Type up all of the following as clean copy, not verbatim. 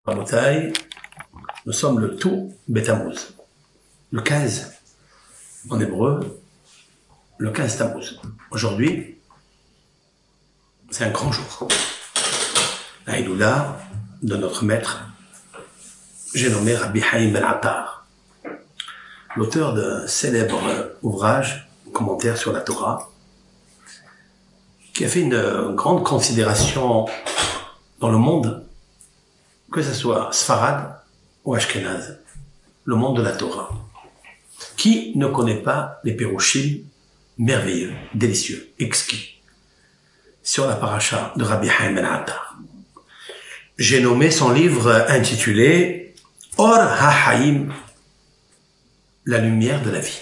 Rabotaï, nous sommes le tout Betamouz. Le 15, en hébreu, le 15 Tamouz. Aujourd'hui, c'est un grand jour. La Hidoula de notre maître, j'ai nommé Rabbi Haïm Ben Attar, l'auteur d'un célèbre ouvrage, commentaire sur la Torah, qui a fait une grande considération dans le monde, que ce soit Sfarad ou Ashkenaz, le monde de la Torah. Qui ne connaît pas les Pérouchim merveilleux, délicieux, exquis, sur la paracha de Rabbi Haïm Ben Attar? J'ai nommé son livre intitulé Or HaHaïm, la lumière de la vie.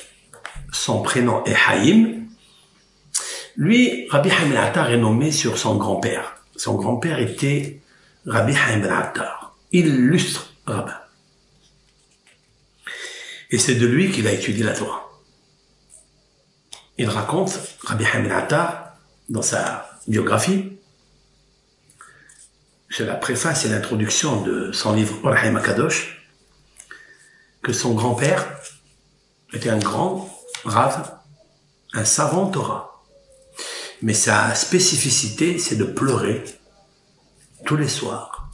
Son prénom est Haïm. Lui, Rabbi Haïm Ben Attar est nommé sur son grand-père. Son grand-père était Rabbi Haïm Ben Attar, illustre rabbin. Et c'est de lui qu'il a étudié la Torah. Il raconte, Rabbi Haïm Ben Attar, dans sa biographie, c'est la préface et l'introduction de son livre Or HaHaïm HaKadosh, que son grand-père était un grand rave, un savant Torah. Mais sa spécificité, c'est de pleurer tous les soirs.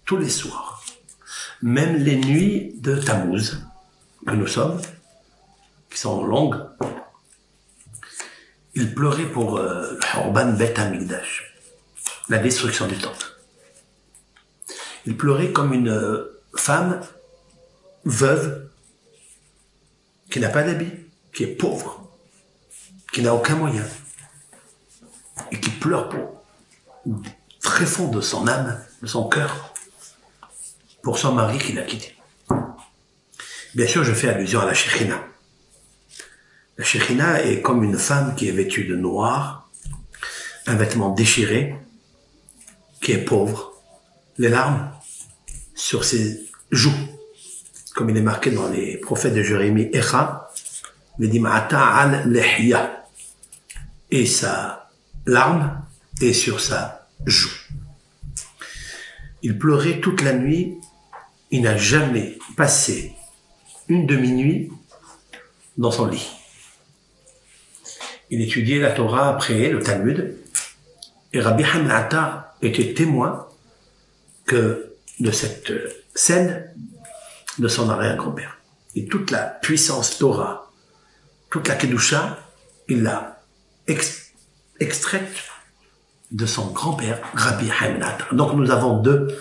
Tous les soirs. Même les nuits de Tammuz, que nous sommes, qui sont longues, il pleurait pour le Horban Bet HaMikdash, la destruction du temple. Il pleurait comme une femme veuve qui n'a pas d'habit, qui est pauvre, qui n'a aucun moyen, et qui pleure pour très fond de son âme, de son cœur, pour son mari qui l'a quitté. Bien sûr, je fais allusion à la Shekhina. La Shekhina est comme une femme qui est vêtue de noir, un vêtement déchiré, qui est pauvre, les larmes sur ses joues, comme il est marqué dans les prophètes de Jérémie, Echa, Vedimata al lehya, et sa larme est sur sa joue. Il pleurait toute la nuit, il n'a jamais passé une demi-nuit dans son lit. Il étudiait la Torah après le Talmud, et Rabbi Haïm Ben Attar était témoin que de cette scène de son arrière-grand-père. Et toute la puissance Torah, toute la Kedusha, il l'a extraite de son grand-père, Rabbi Haïm Ben Attar. Donc nous avons deux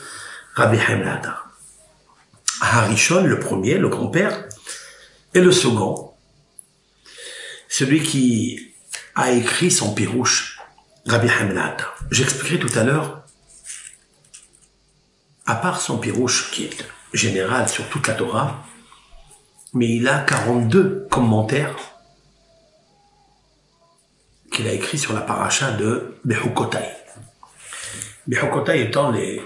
Rabbi Haïm Ben Attar. Harishon, le premier, le grand-père, et le second, celui qui a écrit son pirouche, Rabbi Haïm Ben Attar. J'expliquerai tout à l'heure, à part son pirouche qui est général sur toute la Torah, mais il a 42 commentaires qu'il a écrits sur la paracha de Bechukotai. Bechukotai étant les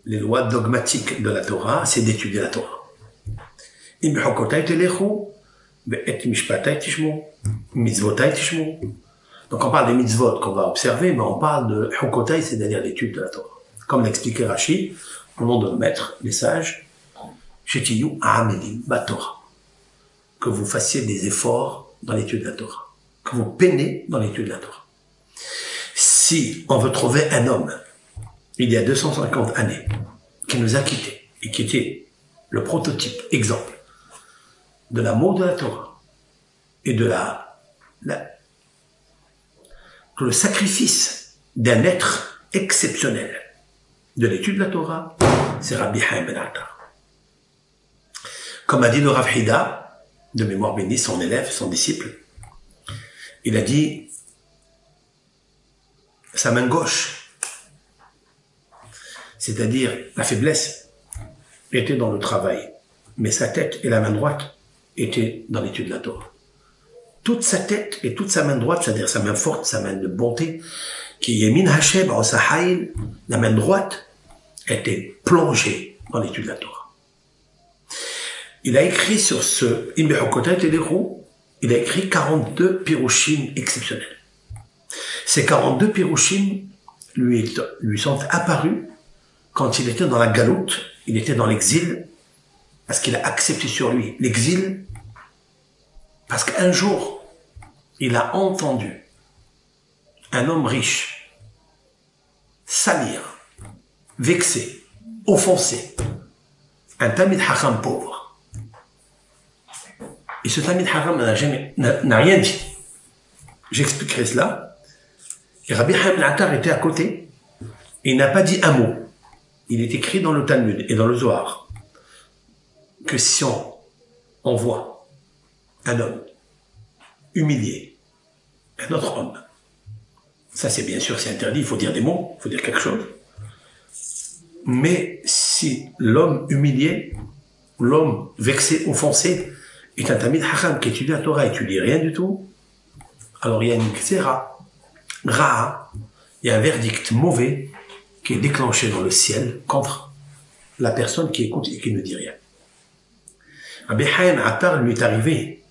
lois dogmatiques de la Torah, c'est d'étudier la Torah. In Bechukotai telechu, be'et mishpatai tishmu, mitzvotai tishmu. Donc on parle des mitzvot qu'on va observer, mais on parle de Chukotai, c'est-à-dire l'étude de la Torah. Comme l'expliquait Rashi, au nom de nos maîtres, les sages, Shetiyu Amelim Batorah. Que vous fassiez des efforts dans l'étude de la Torah. Que vous peinez dans l'étude de la Torah. Si on veut trouver un homme, il y a 250 années, qui nous a quittés, et qui était le prototype, exemple, de l'amour de la Torah, et de que le sacrifice d'un être exceptionnel de l'étude de la Torah, c'est Rabbi Haïm Ben Attar. Comme a dit le Rav Hida, de mémoire bénie, son élève, son disciple, il a dit, sa main gauche, c'est-à-dire la faiblesse, était dans le travail, mais sa tête et la main droite étaient dans l'étude de la Torah. Toute sa tête et toute sa main droite, c'est-à-dire sa main forte, sa main de bonté, qui est min hacheb en sahaïl, la main droite, était plongée dans l'étude de la Torah. Il a écrit sur ce Imbechokotai Tederu, il a écrit 42 pirouchim exceptionnels. Ces 42 pirouchim lui sont apparus quand il était dans la galoute, il était dans l'exil, parce qu'il a accepté sur lui l'exil, parce qu'un jour, il a entendu un homme riche salir, vexer, offenser un Talmid Chacham pauvre. Et ce Talmid Chacham n'a rien dit. J'expliquerai cela. Et Rabbi Haim al-Attar était à côté et il n'a pas dit un mot. Il est écrit dans le Talmud et dans le Zohar que si on voit un homme humilier un autre homme, ça c'est bien sûr, c'est interdit, il faut dire des mots, il faut dire quelque chose. Mais si l'homme humilié, l'homme vexé, offensé, est un Talmid Chacham qui étudie la Torah et tu dis rien du tout, alors il y a une xéra, ra'a, il y a un verdict mauvais qui est déclenché dans le ciel contre la personne qui écoute et qui ne dit rien. Rabbi Haim al-Attar lui est arrivé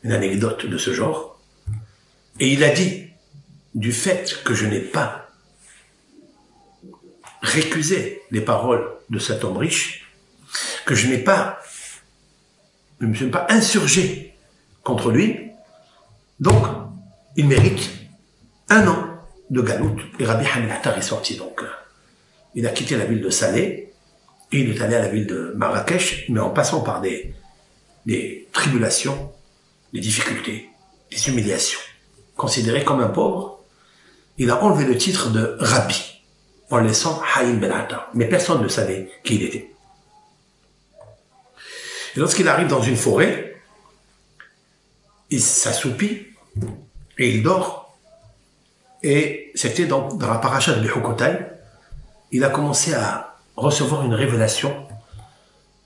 une anecdote de ce genre, et il a dit, du fait que je n'ai pas récusé les paroles de cet homme riche, que je ne me suis pas insurgé contre lui, donc il mérite 1 an de galoute. Et Rabbi Haim al-Attar est sorti, donc il a quitté la ville de Salé et il est allé à la ville de Marrakech, mais en passant par des tribulations, des difficultés, des humiliations. Considéré comme un pauvre, il a enlevé le titre de Rabbi en laissant Haim ben Attar, mais personne ne savait qui il était. Et lorsqu'il arrive dans une forêt, il s'assoupit et il dort. Et c'était dans la paracha de Bechukotai, il a commencé à recevoir une révélation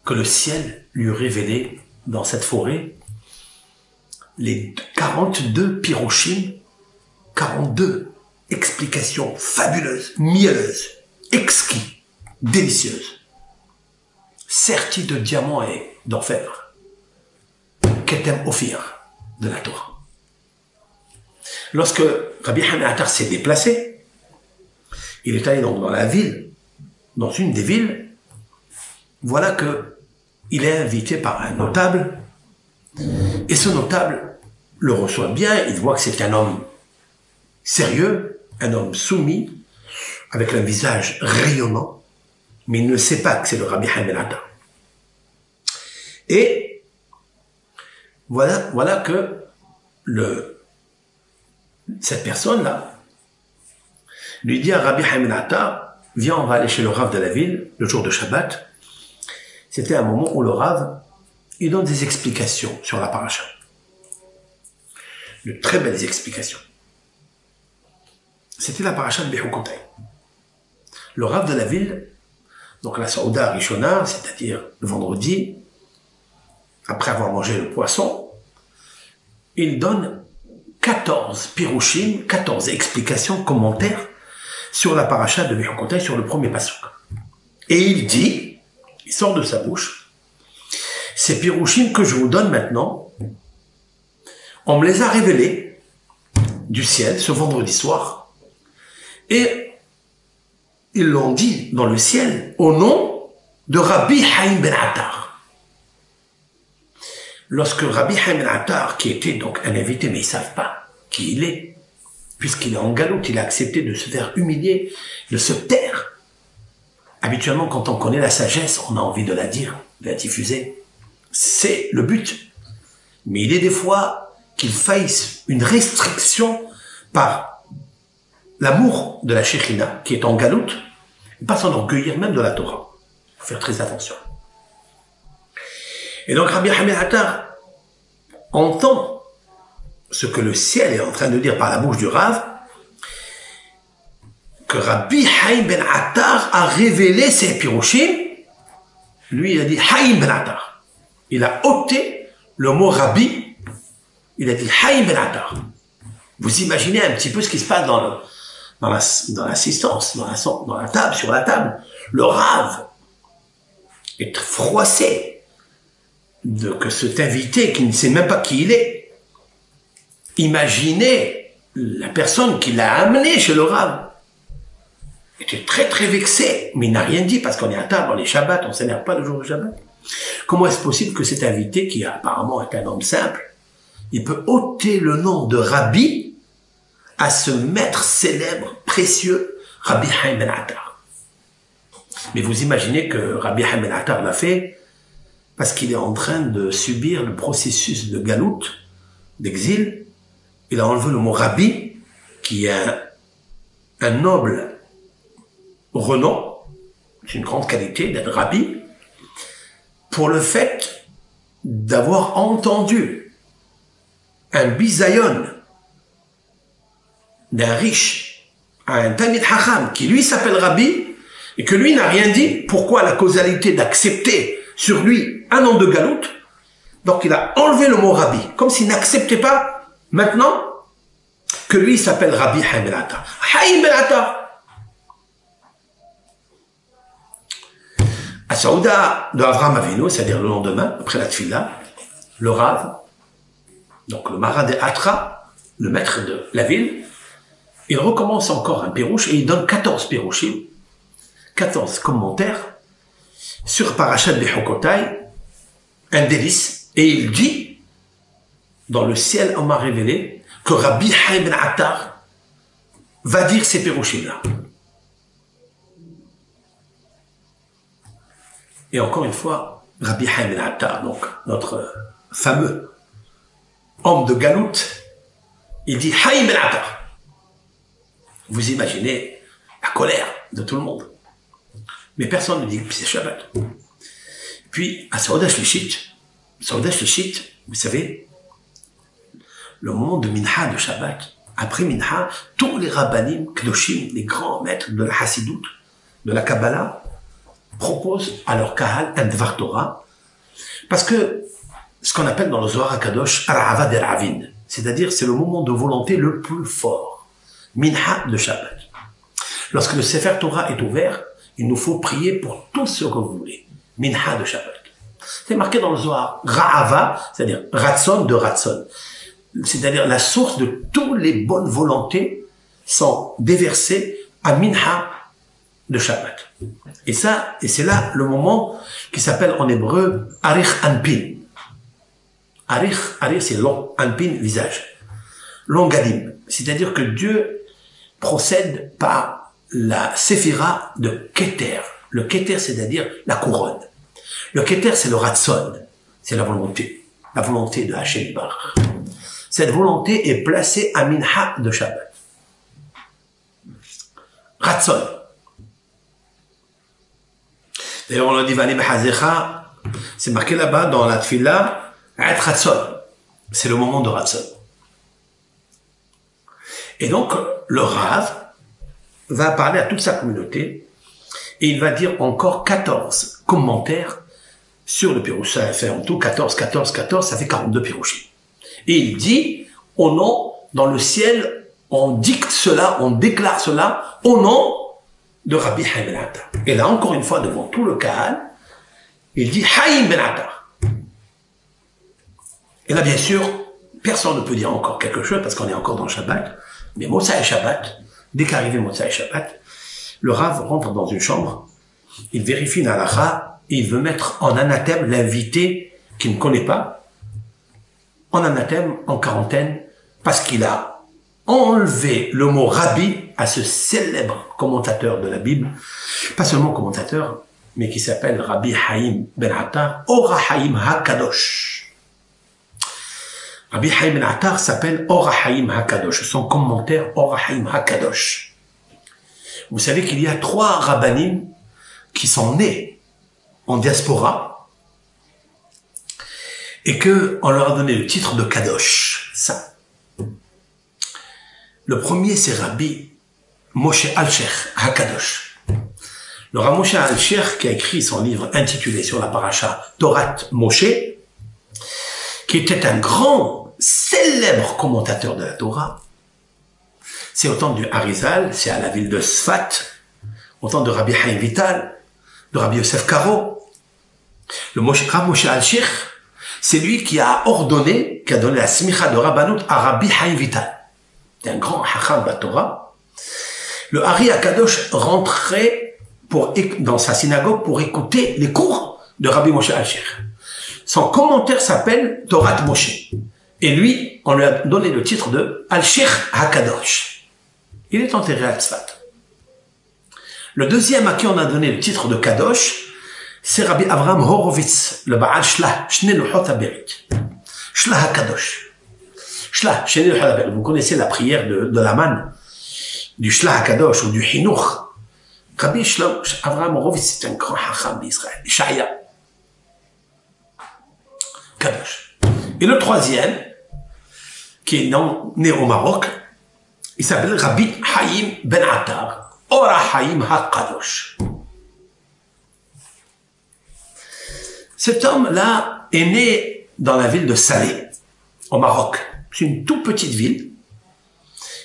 que le ciel lui révélait dans cette forêt les 42 pirochim, 42 explications fabuleuses, mielleuses, exquis, délicieuses, serties de diamants et d'orfèvre, Ketem Ophir de la Torah. Lorsque Rabbi Haim al-Attar s'est déplacé, il est allé donc dans la ville, dans une des villes, voilà que il est invité par un notable, et ce notable le reçoit bien, il voit que c'est un homme sérieux, un homme soumis, avec un visage rayonnant, mais il ne sait pas que c'est le Rabbi Haim al-Attar. Et voilà que cette personne-là lui dit à Rabbi Haim al-Attar, viens, on va aller chez le Rav de la ville, le jour de Shabbat. C'était un moment où le Rav, il donne des explications sur la paracha. De très belles explications. C'était la paracha de Bechukotai. Le Rav de la ville, donc la Saouda Rishona, c'est-à-dire le vendredi, après avoir mangé le poisson, il donne 14 pirouchim, 14 explications, commentaires sur la paracha de Bechukotai, sur le premier pasuk. Et il dit, il sort de sa bouche, ces pirouchim que je vous donne maintenant, on me les a révélés du ciel ce vendredi soir, et ils l'ont dit dans le ciel au nom de Rabbi Haim ben Attar. Lorsque Rabbi Haim ben Attar, qui était donc un invité, mais ils ne savent pas qui il est, puisqu'il est en galoute, il a accepté de se faire humilier, de se taire. Habituellement, quand on connaît la sagesse, on a envie de la dire, de la diffuser. C'est le but. Mais il est des fois qu'il faille une restriction par l'amour de la Shekhina, qui est en galoute, et pas s'enorgueillir même de la Torah. Il faut faire très attention. Et donc Rabbi Haim al-Attar entend ce que le ciel est en train de dire par la bouche du Rav, que Rabbi Haim ben Attar a révélé ses pirouchim. Lui, il a dit Haim ben Attar. Il a ôté le mot Rabbi. Il a dit Haim ben Attar. Vous imaginez un petit peu ce qui se passe dans l'assistance, dans la table, sur la table. Le Rav est froissé que cet invité qui ne sait même pas qui il est. Imaginez la personne qui l'a amené chez le Rav. était très très vexé, mais il n'a rien dit parce qu'on est à table, on est Shabbat, on s'énerve pas le jour de Shabbat. Comment est-ce possible que cet invité, qui apparemment est un homme simple, il peut ôter le nom de Rabbi à ce maître célèbre, précieux, Rabbi Haïm ben Attar. Mais vous imaginez que Rabbi Haïm ben Attar l'a fait parce qu'il est en train de subir le processus de galout, d'exil. Il a enlevé le mot Rabbi, qui est un noble renom, c'est une grande qualité d'être Rabbi, pour le fait d'avoir entendu un bisayon d'un riche, un Talmid Chacham, qui lui s'appelle Rabbi, et que lui n'a rien dit. Pourquoi la causalité d'accepter sur lui un nom de galout? Donc il a enlevé le mot Rabbi, comme s'il n'acceptait pas maintenant que lui s'appelle Rabbi Haïm ben Attar. Haïm ben Attar. À Saouda de Avram Avinu, c'est-à-dire le lendemain, après la Tfila, le Rav, donc le Marat de Atra, le maître de la ville, il recommence encore un pirouche et il donne 14 pirouchim, 14 commentaires sur Parashat Bechokotai, un délice, et il dit, dans le ciel on m'a révélé que Rabbi Haïm ben Attar va dire ces pirouchim-là. Et encore une fois, Rabbi Haïm ben Attar, donc notre fameux homme de galoute, il dit Haïm ben Attar. Vous imaginez la colère de tout le monde. Mais personne ne dit que c'est Shabbat. Puis, à Saouda Shlishit, vous savez, le moment de Minha de Shabbat, après Minha, tous les rabbanim, Kedoshim, les grands maîtres de la Hassidout, de la Kabbalah, proposent à leur Kahal un Dvar Torah, parce que ce qu'on appelle dans le Zohar HaKadosh, Ar'ava d'Eravin, c'est-à-dire c'est le moment de volonté le plus fort, Minha de Shabbat. Lorsque le Sefer Torah est ouvert, il nous faut prier pour tout ce que vous voulez, Minha de Shabbat. C'est marqué dans le Zohar, Ra'ava, c'est-à-dire Ratson de Ratson, c'est-à-dire la source de toutes les bonnes volontés sont déversées à Minha de Shabbat. Et c'est là le moment qui s'appelle en hébreu Arich Anpin. Arich c'est long, Anpin, visage. Longadim. C'est-à-dire que Dieu procède par la séphira de Keter. Le Keter, c'est-à-dire la couronne. Le Keter, c'est le Ratson. C'est la volonté. La volonté de Hachem Bar. Cette volonté est placée à Minha de Shabbat. Ratson. D'ailleurs, on a dit Vani Behazecha, c'est marqué là-bas dans la Tfila, At Ratson. C'est le moment de Ratson. Et donc, le Rav va parler à toute sa communauté et il va dire encore 14 commentaires sur le Pirouch. Ça fait en tout 14, ça fait 42 Pirouchim. Et il dit, au nom, dans le ciel, on dicte cela, on déclare cela, au nom de Rabbi Haïm ben Attar. Et là, encore une fois, devant tout le Kahal, il dit Haïm ben Attar. Et là, bien sûr, personne ne peut dire encore quelque chose parce qu'on est encore dans le Shabbat. Mais Motsai Shabbat, dès qu'arrive Motsai Shabbat, le Rav rentre dans une chambre, il vérifie une halakha et il veut mettre en anathème l'invité qu'il ne connaît pas, en anathème, en quarantaine, parce qu'il a enlevé le mot Rabbi à ce célèbre commentateur de la Bible, pas seulement commentateur, mais qui s'appelle Rabbi Haïm ben Attar, Ora Haïm HaKadosh. Rabbi Haïm ben Attar s'appelle Ora Haïm HaKadosh, son commentaire Ora Haïm HaKadosh. Vous savez qu'il y a 3 rabbanim qui sont nés en diaspora et que on leur a donné le titre de Kadosh. Ça. Le premier, c'est Rabbi Moshe Alsher HaKadosh. Le Rav Moshe Alsher, qui a écrit son livre intitulé sur la paracha Torat Moshe, qui était un grand, célèbre commentateur de la Torah. C'est au temps du Harizal, c'est à la ville de Sfat, au temps de Rabbi Haïm Vital, de Rabbi Yosef Karo. Le Rav Moshe Alsher, c'est lui qui a ordonné, qui a donné la smicha de Rabbanut à Rabbi Haïm Vital. C'est un grand hacham de la Torah. Le Hari Akadosh rentrait dans sa synagogue pour écouter les cours de Rabbi Moshe Alshich. Son commentaire s'appelle Torah Moshe. Et lui, on lui a donné le titre de Alshich Hakadosh. Il est enterré à Tzfat. Le deuxième à qui on a donné le titre de Kadosh, c'est Rabbi Avraham Horowitz, le Baal Shlah, Shnei Luchot HaBerit. Shlah HaKadosh. Shlah, Shnei Luchot HaBerit. Vous connaissez la prière de Laman, du Shlah HaKadosh ou du Hinuch. Rabbi Avraham Horowitz, c'est un grand hacham d'Israël. Ishaya. Kadosh. Et le troisième, qui est né au Maroc, il s'appelle Rabbi Haïm Ben Attar. Ora Haïm HaKadosh. Cet homme-là est né dans la ville de Salé, au Maroc. C'est une toute petite ville.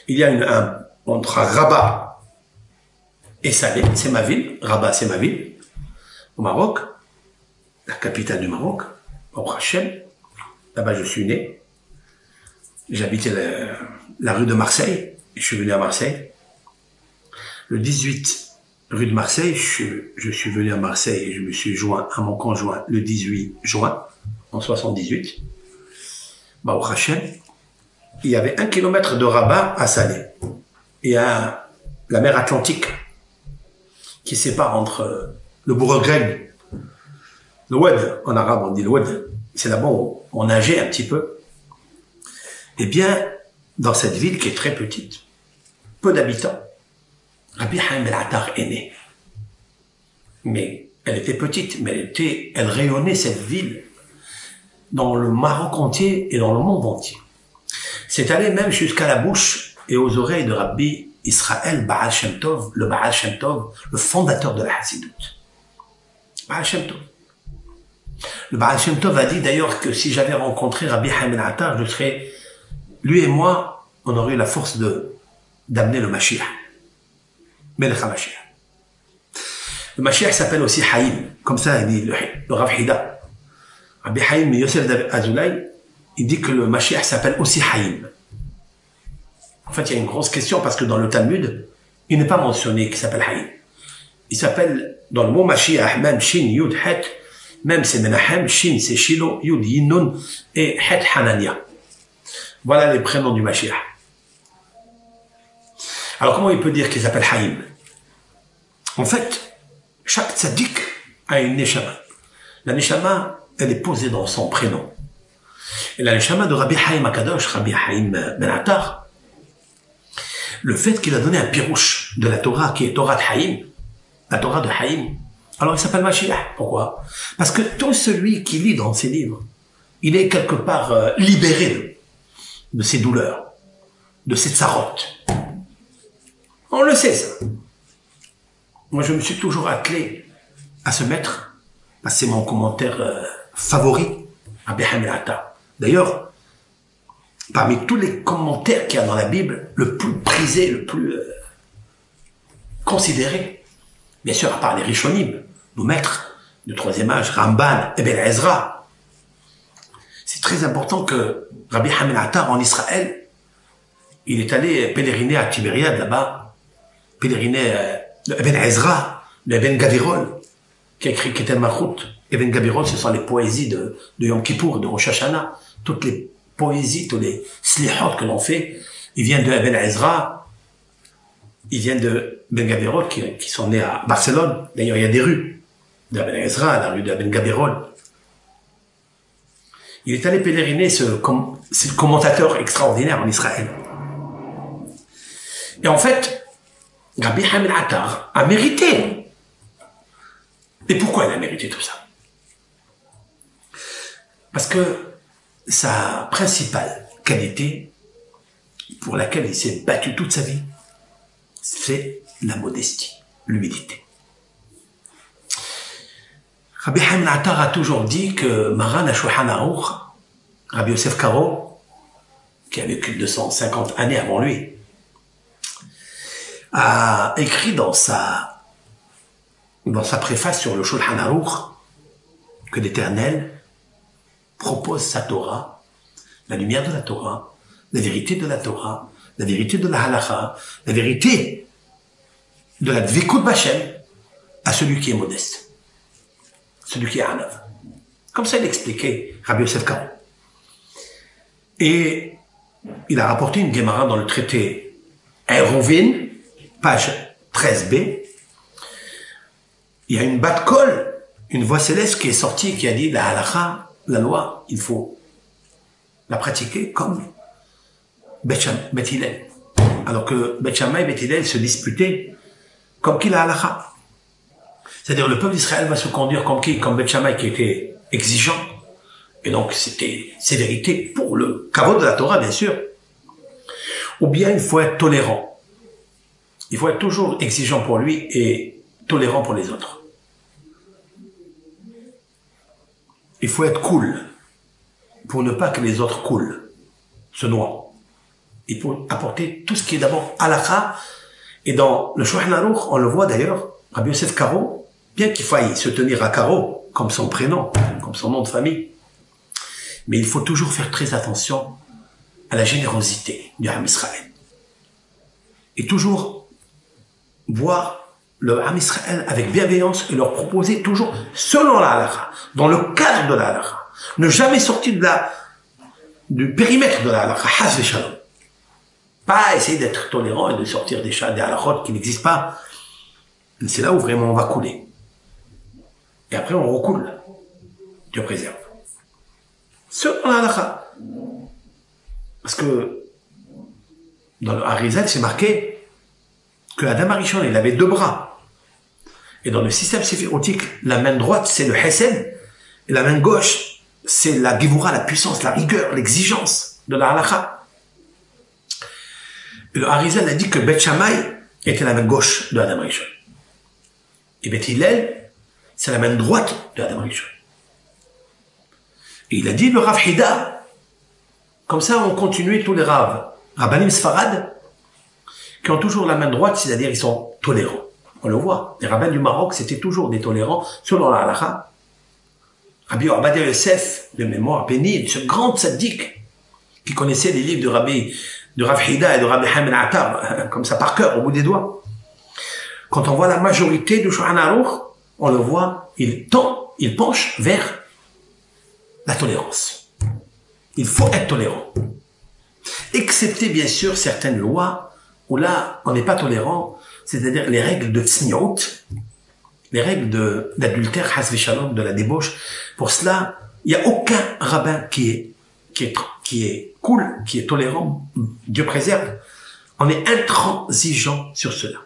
Il y a entre Rabat et Salé, c'est ma ville. Rabat, c'est ma ville. Au Maroc, la capitale du Maroc, au Hachem. Là-bas, je suis né. J'habitais la rue de Marseille. Je suis venu à Marseille. Le 18 rue de Marseille, je suis venu à Marseille et je me suis joint à mon conjoint le 18 juin, en 78. Au Hachem, il y avait 1 kilomètre de Rabat à Salé. Il y a la mer Atlantique qui sépare entre le bourg grec, le Oued, en arabe on dit le Oued, c'est là-bas où on nageait un petit peu. Eh bien, dans cette ville qui est très petite, peu d'habitants, Rabbi Haïm Ben Attar est né. Mais elle était petite, mais elle rayonnait cette ville dans le Maroc entier et dans le monde entier. C'est allé même jusqu'à la bouche et aux oreilles de Rabbi Israël Baal Shem Tov, le Baal Shem Tov, le fondateur de la Hassidoute. Baal Shem Tov. Le Baal Shem Tov a dit d'ailleurs que si j'avais rencontré Rabbi Haïm Ben Attar, lui et moi, on aurait eu la force d'amener le Mashiach. Melech HaMashiach. Le Mashiach s'appelle aussi Haïm. Comme ça, il dit le Rav Hida. Rabbi Haïm Yosef Azoulay, il dit que le Mashiach s'appelle aussi Haïm. En fait, il y a une grosse question parce que dans le Talmud, il n'est pas mentionné qu'il s'appelle Haïm. Il s'appelle, dans le mot Mashiach, même Shin, Yud, Het, même c'est Menahem, Shin, c'est Shilo, Yud, Yinnun, et Het, Hanania. Voilà les prénoms du Mashiach. Alors comment il peut dire qu'il s'appelle Haïm? En fait, chaque tzaddik a une neshama. La neshama, elle est posée dans son prénom. Et la neshama de Rabbi Haïm Akadosh, Rabbi Haïm Ben Attar, le fait qu'il a donné un pirouche de la Torah, qui est Torah de Haïm, la Torah de Haïm, alors il s'appelle Mashiach. Pourquoi? Parce que tout celui qui lit dans ses livres, il est quelque part libéré de ses douleurs, de ses tsarotes. On le sait, ça. Moi, je me suis toujours attelé à ce maître, parce que c'est mon commentaire favori, Rabbi Haïm Ben Attar. D'ailleurs, parmi tous les commentaires qu'il y a dans la Bible, le plus prisé, le plus considéré, bien sûr, à part les Rishonim, nos maîtres du troisième âge, Ramban et Ben Ezra, c'est très important que Rabbi Haïm Ben Attar, en Israël, il est allé pèleriner à Tibériade, là-bas, pèleriner Ibn Ezra, Ibn Gavirol, qui a écrit Ketel Malchut. Ibn Gavirol, ce sont les poésies de Yom Kippour, de Rosh Hashanah. Toutes les poésies, tous les slihot que l'on fait, ils viennent de Ibn Ezra, ils viennent de Ibn Gavirol, qui sont nés à Barcelone. D'ailleurs, il y a des rues d'Ibn Ezra, la rue d'Ibn Gavirol. Il est allé pèleriner, c'est le commentateur extraordinaire en Israël. Et en fait, Rabbi Haïm Ben Attar a mérité. Et pourquoi il a mérité tout ça? Parce que sa principale qualité, pour laquelle il s'est battu toute sa vie, c'est la modestie, l'humilité. Rabbi Haïm Ben Attar a toujours dit que Maran HaShulchan Aruch, Rabbi Yosef Karo, qui a vécu 250 années avant lui, a écrit dans sa préface sur le Shulchan Aruch que l'Éternel propose sa Torah, la lumière de la Torah, la vérité de la Torah, la vérité de la Halakha, la vérité de la dvikout b'Hashem à celui qui est modeste, celui qui est anav. Comme ça, il expliquait Rabbi Yosef Karo. Et il a rapporté une Gemara dans le traité Eruvin, page 13b. Il y a une bat kol, une voix céleste qui est sortie, qui a dit la halakha, la loi, il faut la pratiquer comme Bet Hillel. Alors que Bet Shammai et Bet Hillel se disputaient comme qui la halakha. C'est-à-dire le peuple d'Israël va se conduire comme qui? Comme Bet Shammai qui était exigeant. Et donc c'était sévérité pour le kavod de la Torah, bien sûr. Ou bien il faut être tolérant. Il faut être toujours exigeant pour lui et tolérant pour les autres. Il faut être cool pour ne pas que les autres coulent, se noient. Il faut apporter tout ce qui est d'abord halakha. Et dans le Shulchan Aruch, on le voit d'ailleurs, Rabbi Yosef Karo, bien qu'il faille se tenir à Karo, comme son prénom, comme son nom de famille, mais il faut toujours faire très attention à la générosité du Ham Israël. Et toujours voir le Ham Israël avec bienveillance et leur proposer toujours selon la halakha, dans le cadre de la halakha. Ne jamais sortir du périmètre de la halakha, haz v'shalom. Pas essayer d'être tolérant et de sortir des halakhot qui n'existent pas. C'est là où vraiment on va couler. Et après on recoule. Dieu préserve. Selon la halakha. Parce que dans le Harizal, c'est marqué que Adam Arishon, il avait 2 bras. Et dans le système séphirotique, la main droite, c'est le Hesed, et la main gauche, c'est la Gevura, la puissance, la rigueur, l'exigence de la halakha. Et le Harizal a dit que Bet Shammai était la main gauche de Adam Arishon. Et Bet Hillel, c'est la main droite de Adam Arishon. Et il a dit le Rav Hida, comme ça on continuait tous les Rav, Rabbanim Sfarad, qui ont toujours la main droite, c'est-à-dire ils sont tolérants. On le voit. Les rabbins du Maroc, c'était toujours des tolérants, selon la halakha. Rabbi Obadia Yosef, de mémoire pénible, ce grand tzaddik, qui connaissait les livres de Rav Hida et de Rabbi Haim Atar, comme ça par cœur, au bout des doigts. Quand on voit la majorité du Shulchan Aruch, on le voit, il penche vers la tolérance. Il faut être tolérant. Excepté, bien sûr, certaines lois où là, on n'est pas tolérant, c'est-à-dire les règles de tsniout, les règles d'adultère, has v'shalom, de la débauche. Pour cela, il n'y a aucun rabbin qui est cool, qui est tolérant, Dieu préserve. On est intransigeant sur cela.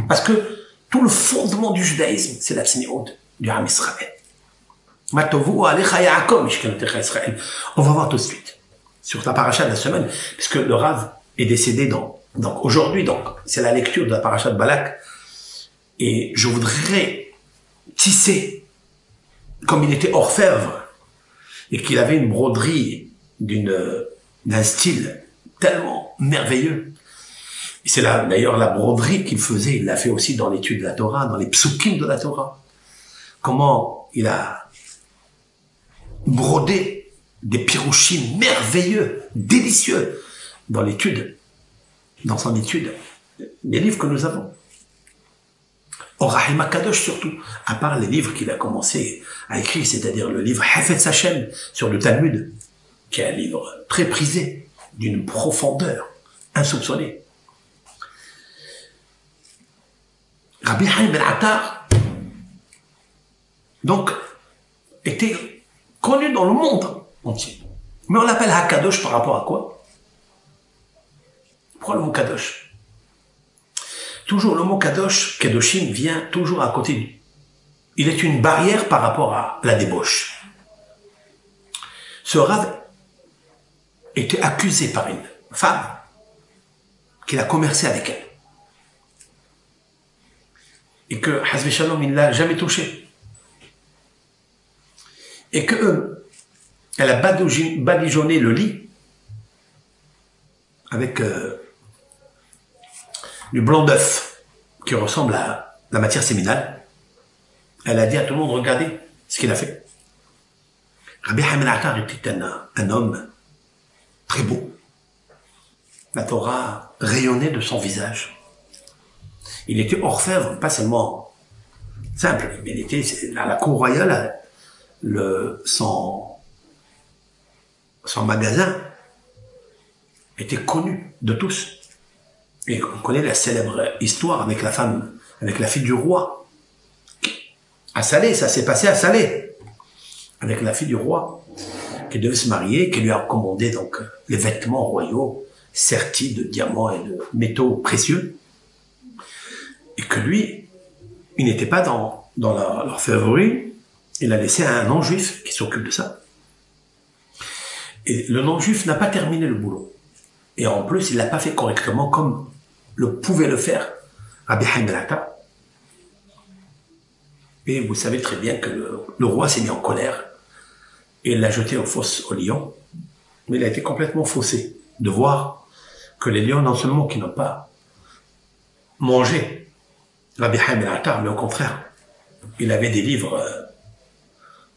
Parce que tout le fondement du judaïsme, c'est la tsniout du Ham Israël. On va voir tout de suite sur la paracha de la semaine, puisque le Rav est décédé donc aujourd'hui, c'est la lecture de la paracha de Balak, et je voudrais tisser, comme il était orfèvre, et qu'il avait une broderie d'un style tellement merveilleux. Et c'est là, d'ailleurs, la broderie qu'il faisait, il l'a fait aussi dans l'étude de la Torah, dans les psukim de la Torah. Comment il a brodé des pirouchim merveilleux, délicieux, dans son étude, les livres que nous avons. Orahim Kadosh surtout, à part les livres qu'il a commencé à écrire, c'est-à-dire le livre Hafetz Hashem sur le Talmud, qui est un livre très prisé, d'une profondeur insoupçonnée. Rabbi Haim Ben Attar, donc, était connu dans le monde entier. Mais on l'appelle Hakadosh par rapport à quoi? Pourquoi le mot Kadosh? Toujours le mot Kadosh, Kedoshim, vient toujours à côté. Il est une barrière par rapport à la débauche. Ce Rav était accusé par une femme qu'il a commercé avec elle. Et que, Hazve Shalom, il ne l'a jamais touché. Et que elle a badigeonné le lit avec du blanc d'œuf qui ressemble à la matière séminale. Elle a dit à tout le monde, regardez ce qu'il a fait. Rabbi Haim Attar était un homme très beau. La Torah rayonnait de son visage. Il était orfèvre, pas seulement simple, mais il était à la cour royale, son magasin était connu de tous. Et on connaît la célèbre histoire avec la femme, avec la fille du roi. À Salé, ça s'est passé à Salé. Avec la fille du roi, qui devait se marier, qui lui a commandé donc les vêtements royaux, sertis de diamants et de métaux précieux. Et que lui, il n'était pas dans l'orfèvrerie, il a laissé un non-juif qui s'occupe de ça. Et le non-juif n'a pas terminé le boulot. Et en plus, il l'a pas fait correctement comme pouvait le faire Rabbi Haïm el-Attar. Et vous savez très bien que le roi s'est mis en colère et il l'a jeté aux fosses aux lions. Mais il a été complètement faussé de voir que les lions, non seulement qui n'ont pas mangé Rabbi Haïm el-Attar, mais au contraire, il avait des livres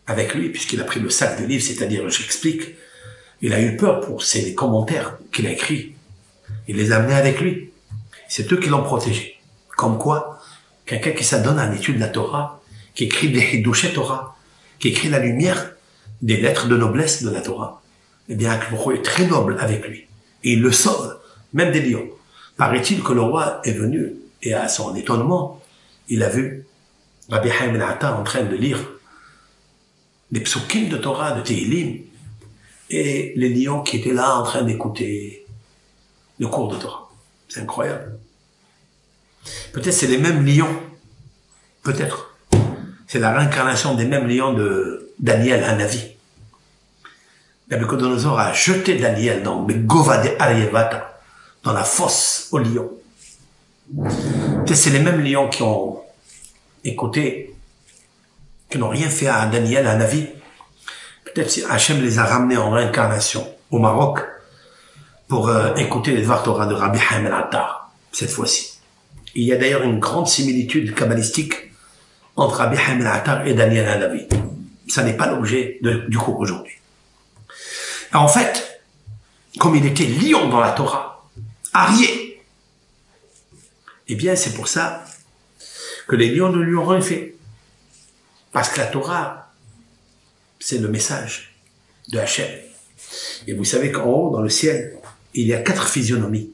avec lui, puisqu'il a pris le sac de livres, c'est-à-dire, j'explique, il a eu peur pour ces commentaires qu'il a écrits. Il les a amenés avec lui. C'est eux qui l'ont protégé. Comme quoi, quelqu'un qui s'adonne à l'étude de la Torah, qui écrit des Hidushé Torah, qui écrit la lumière des lettres de noblesse de la Torah, eh bien, le roi est très noble avec lui. Et il le sauve, même des lions. Paraît-il que le roi est venu, et à son étonnement, il a vu Rabbi Haïm el-Attar en train de lire des psukim de Torah, de Tehillim, et les lions qui étaient là en train d'écouter le cours de Torah. C'est incroyable. Peut-être c'est les mêmes lions. Peut-être. C'est la réincarnation des mêmes lions de Daniel Hanavi. Nabucodonosor a jeté Daniel dans Megovade Arievata, dans la fosse aux lions. Peut-être c'est les mêmes lions qui ont écouté, qui n'ont rien fait à Daniel Hanavi. Peut-être si Hachem les a ramenés en réincarnation au Maroc pour écouter les Dvar Torah de Rabbi Haïm el-Attar, cette fois-ci. Il y a d'ailleurs une grande similitude kabbalistique entre Rabbi Haïm el-Attar et Daniel Hanavi. Ça n'est pas l'objet du cours aujourd'hui. En fait, comme il était lion dans la Torah, arié, eh bien c'est pour ça que les lions ne lui ont rien fait. Parce que la Torah, c'est le message de Hachem. Et vous savez qu'en haut, dans le ciel, il y a 4 physionomies.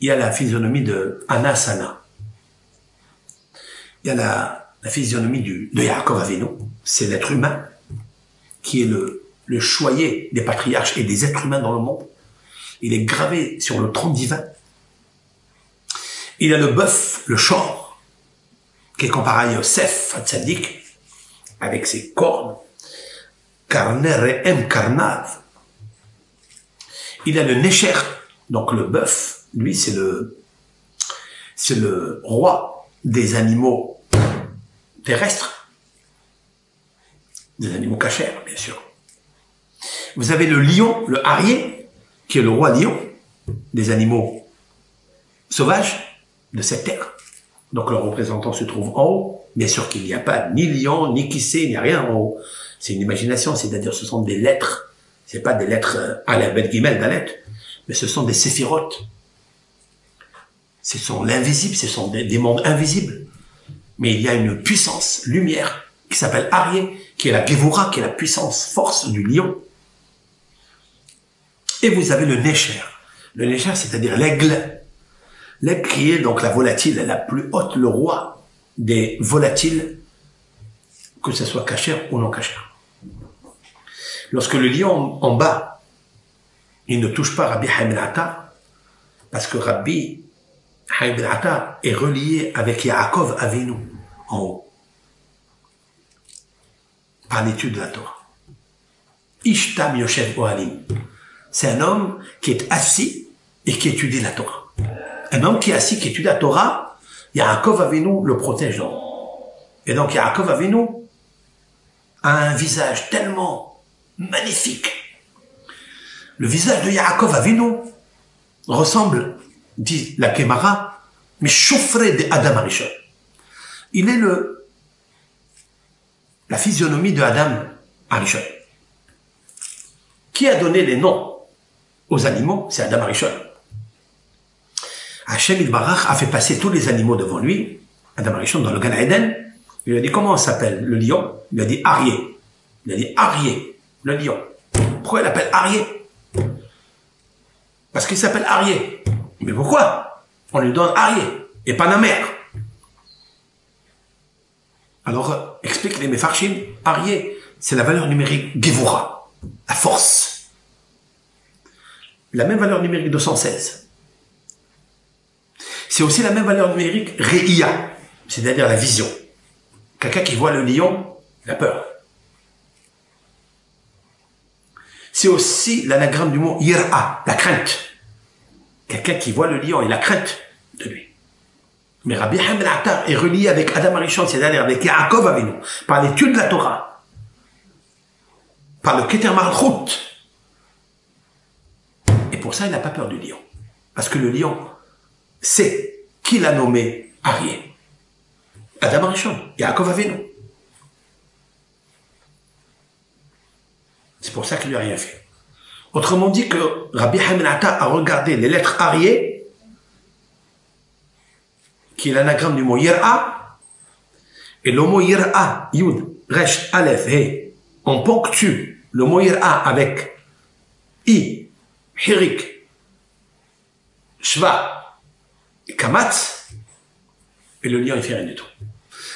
Il y a la physionomie de Anasana. Il y a la physionomie de Yaakov Avinu. C'est l'être humain qui est le choyer des patriarches et des êtres humains dans le monde. Il est gravé sur le trône divin. Il y a le bœuf, le shor, qui est comparé à Yosef, à Tzadik, avec ses cornes. Karner et M. Karnav. Il y a le Necher, donc le bœuf, lui c'est le roi des animaux terrestres, des animaux cachers, bien sûr. Vous avez le lion, le arié, qui est le roi lion, des animaux sauvages de cette terre. Donc le représentant se trouve en haut. Bien sûr qu'il n'y a pas ni lion, ni kissé, il n'y a rien en haut. C'est une imagination, c'est-à-dire ce sont des lettres. C'est pas des lettres Aleph, Bet, Gimel, Dalet, mais ce sont des séphirotes. Ce sont l'invisible, ce sont des mondes invisibles. Mais il y a une puissance, lumière, qui s'appelle Arié, qui est la Gevura, qui est la puissance, force du lion. Et vous avez le Necher. Le Necher, c'est-à-dire l'aigle. L'aigle qui est donc la volatile la plus haute, le roi des volatiles, que ce soit cachère ou non cachère. Lorsque le lion en bas, il ne touche pas Rabbi Haïm el-Attar, parce que Rabbi Haïm el-Attar est relié avec Yaakov Avinu en haut, par l'étude de la Torah. Ishtam Yoshev Ohalim. C'est un homme qui est assis et qui étudie la Torah. Un homme qui est assis, qui étudie la Torah, Yaakov Avinu le protège. Et donc Yaakov Avinu a un visage tellement magnifique. Le visage de Yaakov Avinu ressemble, dit la Gemara, mais chauffré de Adam Arishon. Il est la physionomie de Adam Arishon. Qui a donné les noms aux animaux? C'est Adam Arishon. Hachem Ilbarach a fait passer tous les animaux devant lui, Adam Arishon, dans le Gan Eden. Il lui a dit, comment s'appelle le lion? Il lui a dit, Arié. Il a dit, Arié, le lion. Pourquoi il l'appelle Arié? Parce qu'il s'appelle Arié. Mais pourquoi on lui donne Arié et pas Namer? Alors, explique les Mefarshim, Arié, c'est la valeur numérique Gevura, la force. La même valeur numérique 216. C'est aussi la même valeur numérique Re'ia, c'est-à-dire la vision. Quelqu'un qui voit le lion, il a peur. C'est aussi l'anagramme du mot Yir'a, la crainte. Quelqu'un qui voit le lion, il a crainte de lui. Mais Rabbi Haim Ben Attar est relié avec Adam Arishon, c'est-à-dire avec Yaakov Avinu, par l'étude de la Torah, par le Keter Malchut. Et pour ça, il n'a pas peur du lion. Parce que le lion, c'est qui l'a nommé Arié. Adam Arishon, Yaakov Avinu. C'est pour ça qu'il lui a rien fait. Autrement dit que Rabbi Haim Ben Attar a regardé les lettres Arié, qui est l'anagramme du mot Yir'a, et le mot Yir'a, Yud, Resh, Aleph, He, on ponctue le mot Yir'a avec I, Hirik, Shva, et Kamatz, et le lion il fait rien du tout.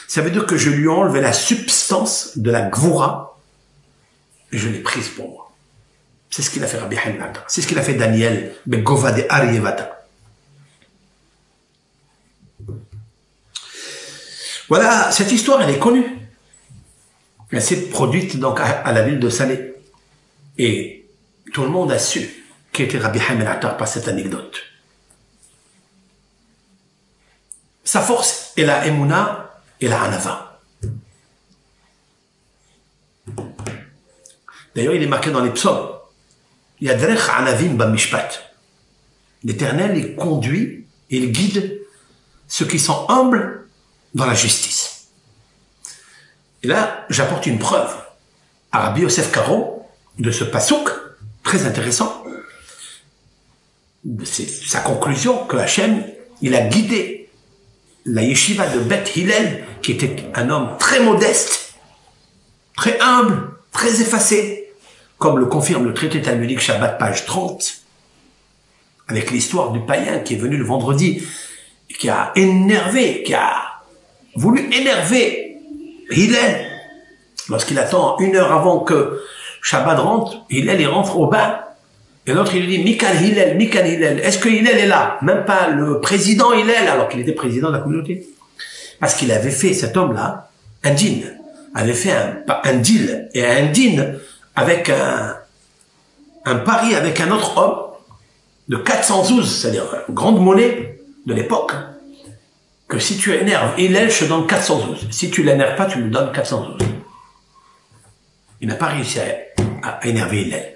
Ça veut dire que je lui ai enlevé la substance de la Gvura, et je l'ai prise pour moi. C'est ce qu'il a fait Rabbi Haim Ben Attar. C'est ce qu'il a fait Daniel, Begova de Arievata. Voilà, cette histoire, elle est connue. Elle s'est produite donc à la ville de Salé. Et tout le monde a su qui était Rabbi Haim Ben Attar par cette anecdote. Sa force est la Emouna et la Hanava. D'ailleurs, il est marqué dans les psaumes. Yadrech Anavim Bamishpat. L'Éternel, il conduit et il guide ceux qui sont humbles dans la justice. Et là, j'apporte une preuve à Rabbi Yosef Karo de ce pasouk, très intéressant. C'est sa conclusion que Hachem, il a guidé la yeshiva de Beth Hillel, qui était un homme très modeste, très humble, très effacé, comme le confirme le traité talmudique Shabbat, page 30, avec l'histoire du païen qui est venu le vendredi, qui a énervé, qui a voulu énerver Hillel, lorsqu'il attend 1 heure avant que Shabbat rentre, Hillel il rentre au bain, et l'autre il lui dit, Mikan Hillel, est-ce que Hillel est là? Même pas le président Hillel, alors qu'il était président de la communauté. Parce qu'il avait fait, cet homme-là, un dîn, avait fait un deal, et un dîn avec un pari avec un autre homme de 412, c'est-à-dire une grande monnaie de l'époque, que si tu énerves Hillel, je te donne 412. Si tu l'énerves pas, tu lui donnes 412. Il n'a pas réussi à énerver Hillel.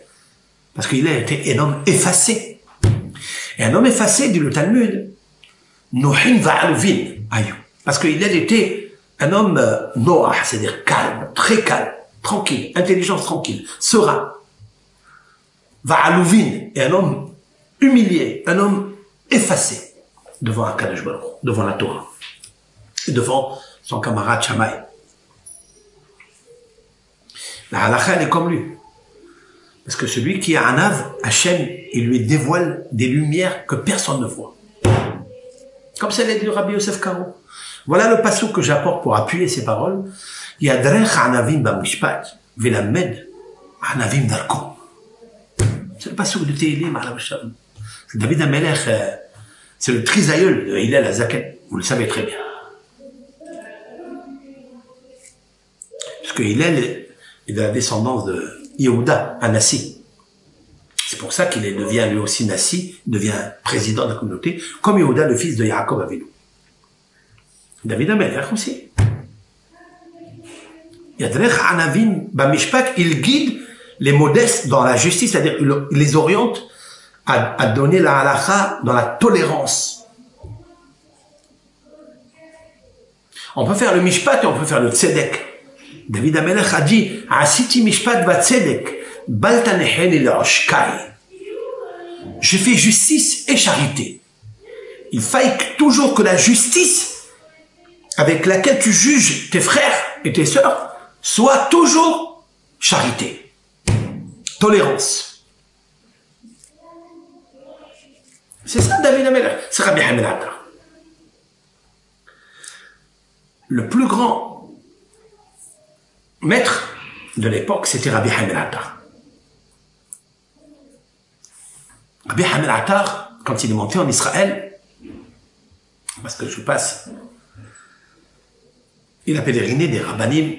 Parce qu'il était un homme effacé. Et un homme effacé, dit le Talmud, Nohin va'aluvin, ayou. Parce que Hillel était un homme noah, c'est-à-dire calme, très calme, tranquille, intelligence tranquille, serein. Va'aluvin, et un homme humilié, un homme effacé devant Akadosh Baruch, devant la Torah, et devant son camarade Shammai. La halakha, elle est comme lui. Parce que celui qui a un ave, Hachem, il lui dévoile des lumières que personne ne voit. Comme ça l'a dit le Rabbi Yosef Karo. Voilà le passage que j'apporte pour appuyer ces paroles. Yadrech anavim bamishpat, velamed anavim darko. C'est le passage de Tehillim, David Amelech, c'est le trisaïeul de Hillel Azaken. Vous le savez très bien. Parce que Hillel est de la descendance de Yehuda, un Nassi. C'est pour ça qu'il devient lui aussi Nassi, devient président de la communauté, comme Yehuda, le fils de Yaakov Avinu. David Amelech aussi. Yadrech Anavim Bamishpat, il guide les modestes dans la justice, c'est-à-dire il les oriente à donner la halakha dans la tolérance. On peut faire le mishpat et on peut faire le tzedek. David Amelech a dit, Asiti mishpat va tzedek, baltanehen il oshkai. Je fais justice et charité. il faille toujours que la justice avec laquelle tu juges tes frères et tes sœurs soit toujours charité, tolérance. C'est ça David Amelech, c'est Rabbi Hamid Attar. Le plus grand maître de l'époque, c'était Rabbi Hamid Attar. Rabbi Hamid Attar, quand il est monté en Israël, parce que je passe, il a pèleriné des rabbanim.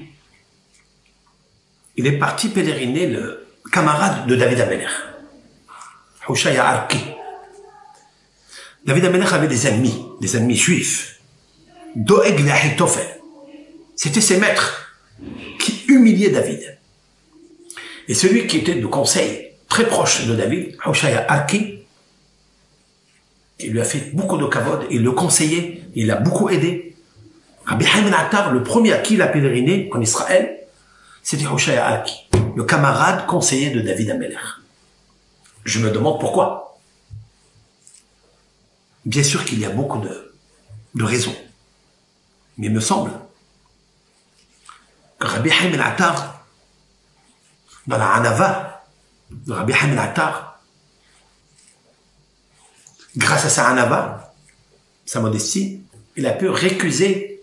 Il est parti pèleriner le camarade de David Amelech, Hoshaya Arki. David Amelech avait des ennemis juifs. Doeg et Ahitophel. C'était ses maîtres qui humiliaient David. Et celui qui était de conseil très proche de David, Hoshaya Arki, il lui a fait beaucoup de kavod, il le conseillait, il l'a beaucoup aidé. Rabbi Hamid Attar, le premier à qui il a pèleriné en Israël, c'était Hoshaya Arki, le camarade conseiller de David Amelech. Je me demande pourquoi. Bien sûr qu'il y a beaucoup de raisons. Mais il me semble que Rabbi Hamid Attar, dans la Hanava de Rabbi Hamid Attar, grâce à sa Hanava, sa modestie, il a pu récuser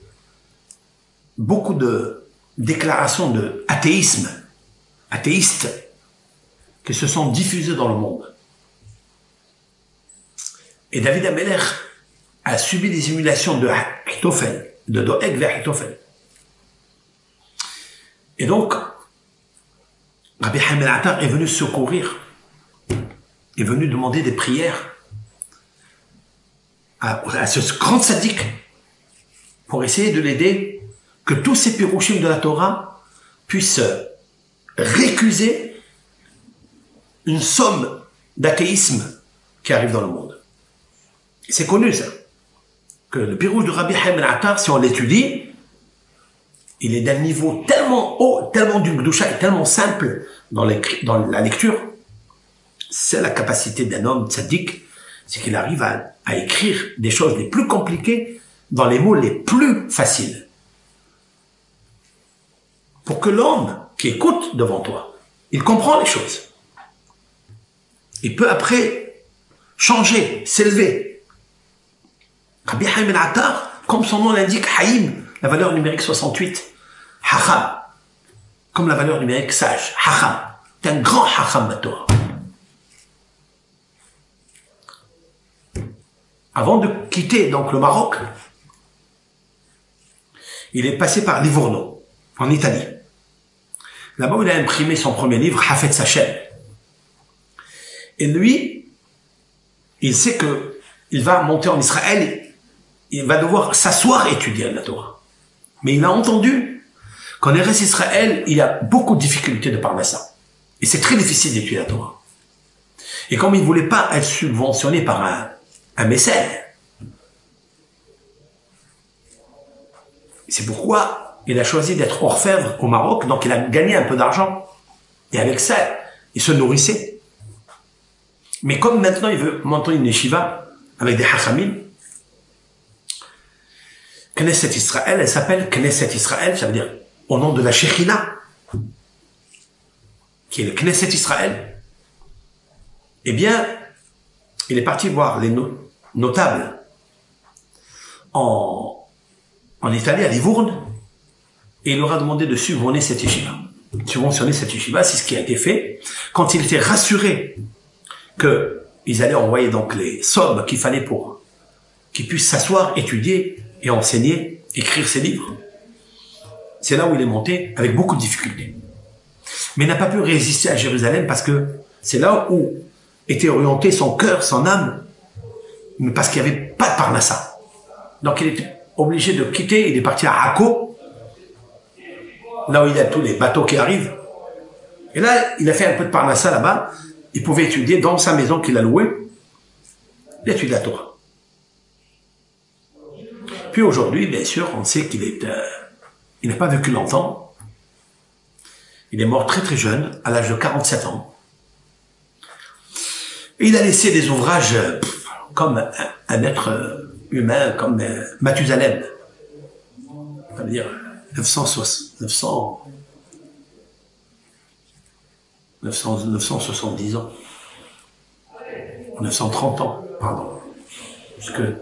beaucoup de déclarations d'athéisme, athéistes, qui se sont diffusées dans le monde. Et David Amelech a subi des humiliations de Ahitophel, de Doeg vers Ahitophel. Et donc, Rabbi Hamid Attar est venu secourir, est venu demander des prières à ce grand sadique pour essayer de l'aider, que tous ces pirouchim de la Torah puissent récuser une somme d'athéisme qui arrive dans le monde. C'est connu ça, que le pirouche de Rabbi Hamid Attar, si on l'étudie, il est d'un niveau tellement haut, tellement du Gdusha et tellement simple dans la lecture. C'est la capacité d'un homme tzaddik, c'est qu'il arrive à écrire des choses les plus compliquées dans les mots les plus faciles. Pour que l'homme qui écoute devant toi, il comprend les choses. Il peut après changer, s'élever. Rabbi Hamid Attar, comme son nom l'indique, Haïm, la valeur numérique 68, Hacham, comme la valeur numérique sage, Hacham, c'est un grand Hacham de Torah. Avant de quitter donc le Maroc, il est passé par Livorno, en Italie. Là-bas, il a imprimé son premier livre, Hafetz Hashem. Et lui, il sait que il va monter en Israël, il va devoir s'asseoir et étudier la Torah. Mais il a entendu qu'en Eretz Israël, il y a beaucoup de difficultés de Parnassa. Et c'est très difficile d'étudier la Torah. Et comme il ne voulait pas être subventionné par un mécène, c'est pourquoi il a choisi d'être orfèvre au Maroc, donc il a gagné un peu d'argent. Et avec ça, il se nourrissait. Mais comme maintenant il veut monter une yeshiva avec des hachamim, Knesset Israël, elle s'appelle Knesset Israël, ça veut dire au nom de la Shekhinah, qui est le Knesset Israël. Eh bien, il est parti voir les notables en Italie, à Livourne, et il leur a demandé de subventionner cette yeshiva. Subventionner cette yeshiva, c'est ce qui a été fait. Quand il était rassuré qu'ils allaient envoyer donc les sommes qu'il fallait pour qu'ils puissent s'asseoir, étudier et enseigner, écrire ses livres, c'est là où il est monté avec beaucoup de difficultés. Mais il n'a pas pu résister à Jérusalem parce que c'est là où était orienté son cœur, son âme, mais parce qu'il n'y avait pas de Parnassa. Donc il était obligé de quitter, il est parti à Akko, là où il y a tous les bateaux qui arrivent. Et là, il a fait un peu de Parnassa là-bas, il pouvait étudier dans sa maison qu'il a louée, il a étudié la Torah. Puis aujourd'hui, bien sûr, on sait qu'il n'a pas vécu longtemps. Il est mort très très jeune, à l'âge de 47 ans. Et il a laissé des ouvrages comme un être humain, comme Mathusalem. Ça veut dire 970 ans. 930 ans, pardon. Parce que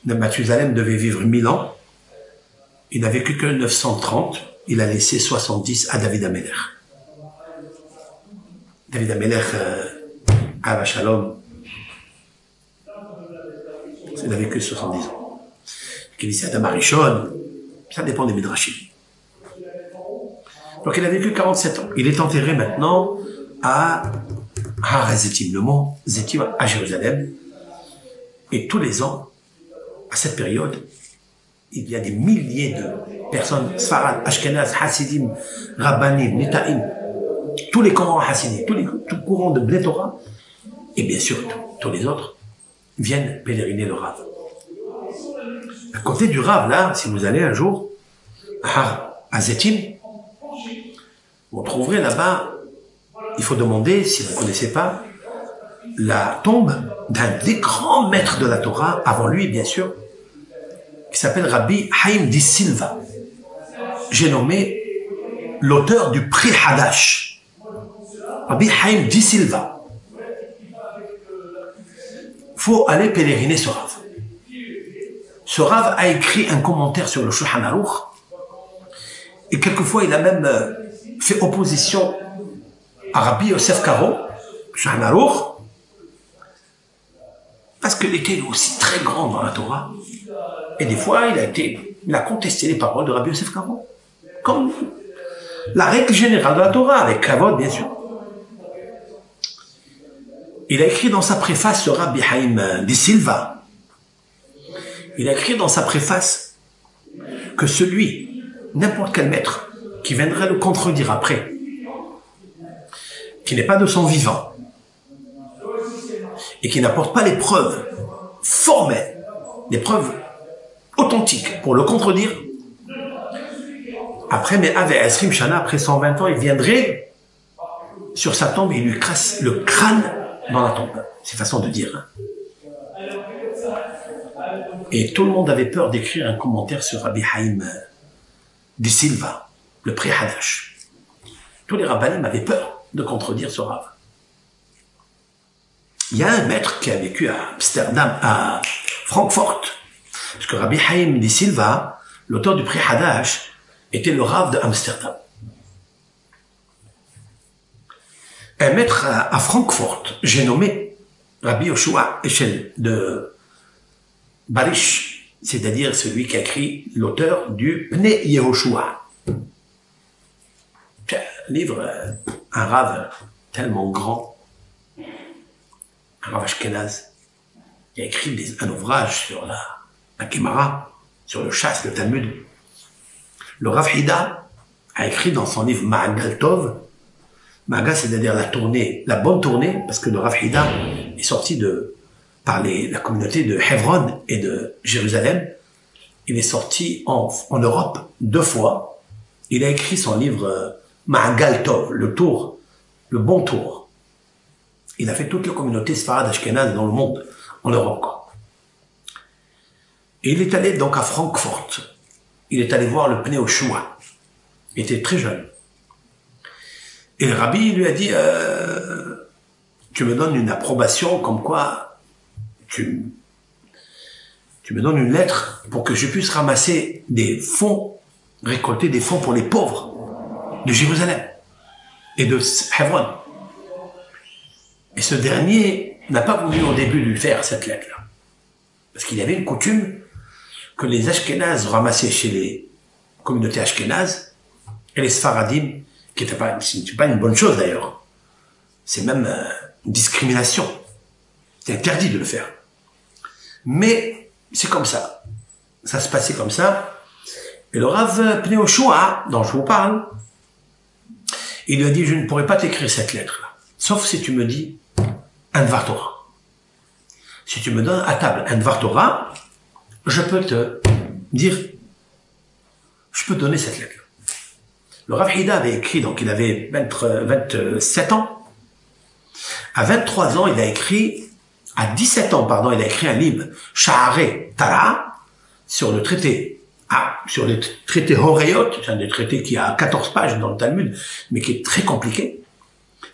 Mathusalem devait vivre 1000 ans. Il n'a vécu que 930. Il a laissé 70 à David Amelech. David Amelech, Abba Shalom, il a vécu 70 ans. Il disait Adam Arishon, ça dépend des Midrashim. Donc il a vécu 47 ans. Il est enterré maintenant à Har Zetim, le mont Zetim à Jérusalem. Et tous les ans, à cette période, il y a des milliers de personnes, Sfarad, Ashkenaz, Hasidim, Rabbanim, Nita'im, tous les courants Hassidim, tous les courants de Bnei Torah, et bien sûr tous les autres, viennent pèleriner le Rav. À côté du Rav, là, si vous allez un jour à Zetim, vous trouverez là-bas, il faut demander, si vous ne connaissez pas, la tombe d'un des grands maîtres de la Torah, avant lui bien sûr, qui s'appelle Rabbi Haïm Di Silva. J'ai nommé l'auteur du Pri Hadash. Rabbi Haïm Di Silva. Faut aller pèleriner ce Rav. Ce Rav a écrit un commentaire sur le Shulchan Aruch et quelquefois il a même fait opposition à Rabbi Yosef Karo, Shulchan Aruch, parce qu'il était aussi très grand dans la Torah. Et des fois, il a contesté les paroles de Rabbi Yosef Karo. Comme la règle générale de la Torah, avec Kavod, bien sûr. Il a écrit dans sa préface, ce Rabbi Haïm Di Silva, il a écrit dans sa préface que n'importe quel maître, qui viendrait le contredire après, qui n'est pas de son vivant, et qui n'apporte pas les preuves formelles, les preuves authentiques pour le contredire, après, mais avec Esrim Shana, après 120 ans, il viendrait sur sa tombe et il lui crasse le crâne dans la tombe. C'est façon de dire. Et tout le monde avait peur d'écrire un commentaire sur Rabbi Haïm Di Silva, le Pri Hadash. Tous les rabbanim avaient peur de contredire ce Rav. Il y a un maître qui a vécu à Amsterdam, à Francfort, parce que Rabbi Haïm Di Silva, l'auteur du Pri Hadash, était le Rav de Amsterdam. Un maître à Francfort, j'ai nommé Rabbi Yoshua Eshel de Barish, c'est-à-dire celui qui a écrit l'auteur du Pnei Yehoshua. Un livre, un Rav tellement grand, un Rav Ashkenaz, qui a écrit un ouvrage sur la Gemara, sur le chasse, le Talmud. Le Rav Hida a écrit dans son livre Ma'agal Tov, Ma'agal, c'est-à-dire la tournée, la bonne tournée, parce que le Rav Hida est sorti par la communauté de Hebron et de Jérusalem. Il est sorti en Europe 2 fois. Il a écrit son livre Ma'agal Tov, le tour, le bon tour. Il a fait toute la communauté Sfarad Ashkenaz dans le monde, en Europe, quoi. Et il est allé donc à Francfort. Il est allé voir le Pnei Yehoshua. Il était très jeune. Et le rabbi lui a dit, tu me donnes une approbation comme quoi tu me donnes une lettre pour que je puisse ramasser des fonds, récolter des fonds pour les pauvres de Jérusalem et de Hebron. Et ce dernier n'a pas voulu au début lui faire cette lettre-là. Parce qu'il y avait une coutume que les Ashkénazes ramassaient chez les communautés Ashkénazes et les Sfaradim, qui n'était pas une bonne chose d'ailleurs. C'est même une discrimination. C'est interdit de le faire. Mais c'est comme ça. Ça se passait comme ça. Et le Rav Pnei Yehoshua, dont je vous parle, il lui a dit, je ne pourrai pas t'écrire cette lettre-là. Sauf si tu me dis un Dvar Torah. Si tu me donnes à table un Dvar Torah, je peux te dire, je peux te donner cette lettre. Le Rav Hida avait écrit, donc il avait 27 ans. À 23 ans, il a écrit À 17 ans, pardon, il a écrit un livre, Sha'arei Tara, sur le traité, sur le traité Horayot, c'est un des traités qui a 14 pages dans le Talmud, mais qui est très compliqué.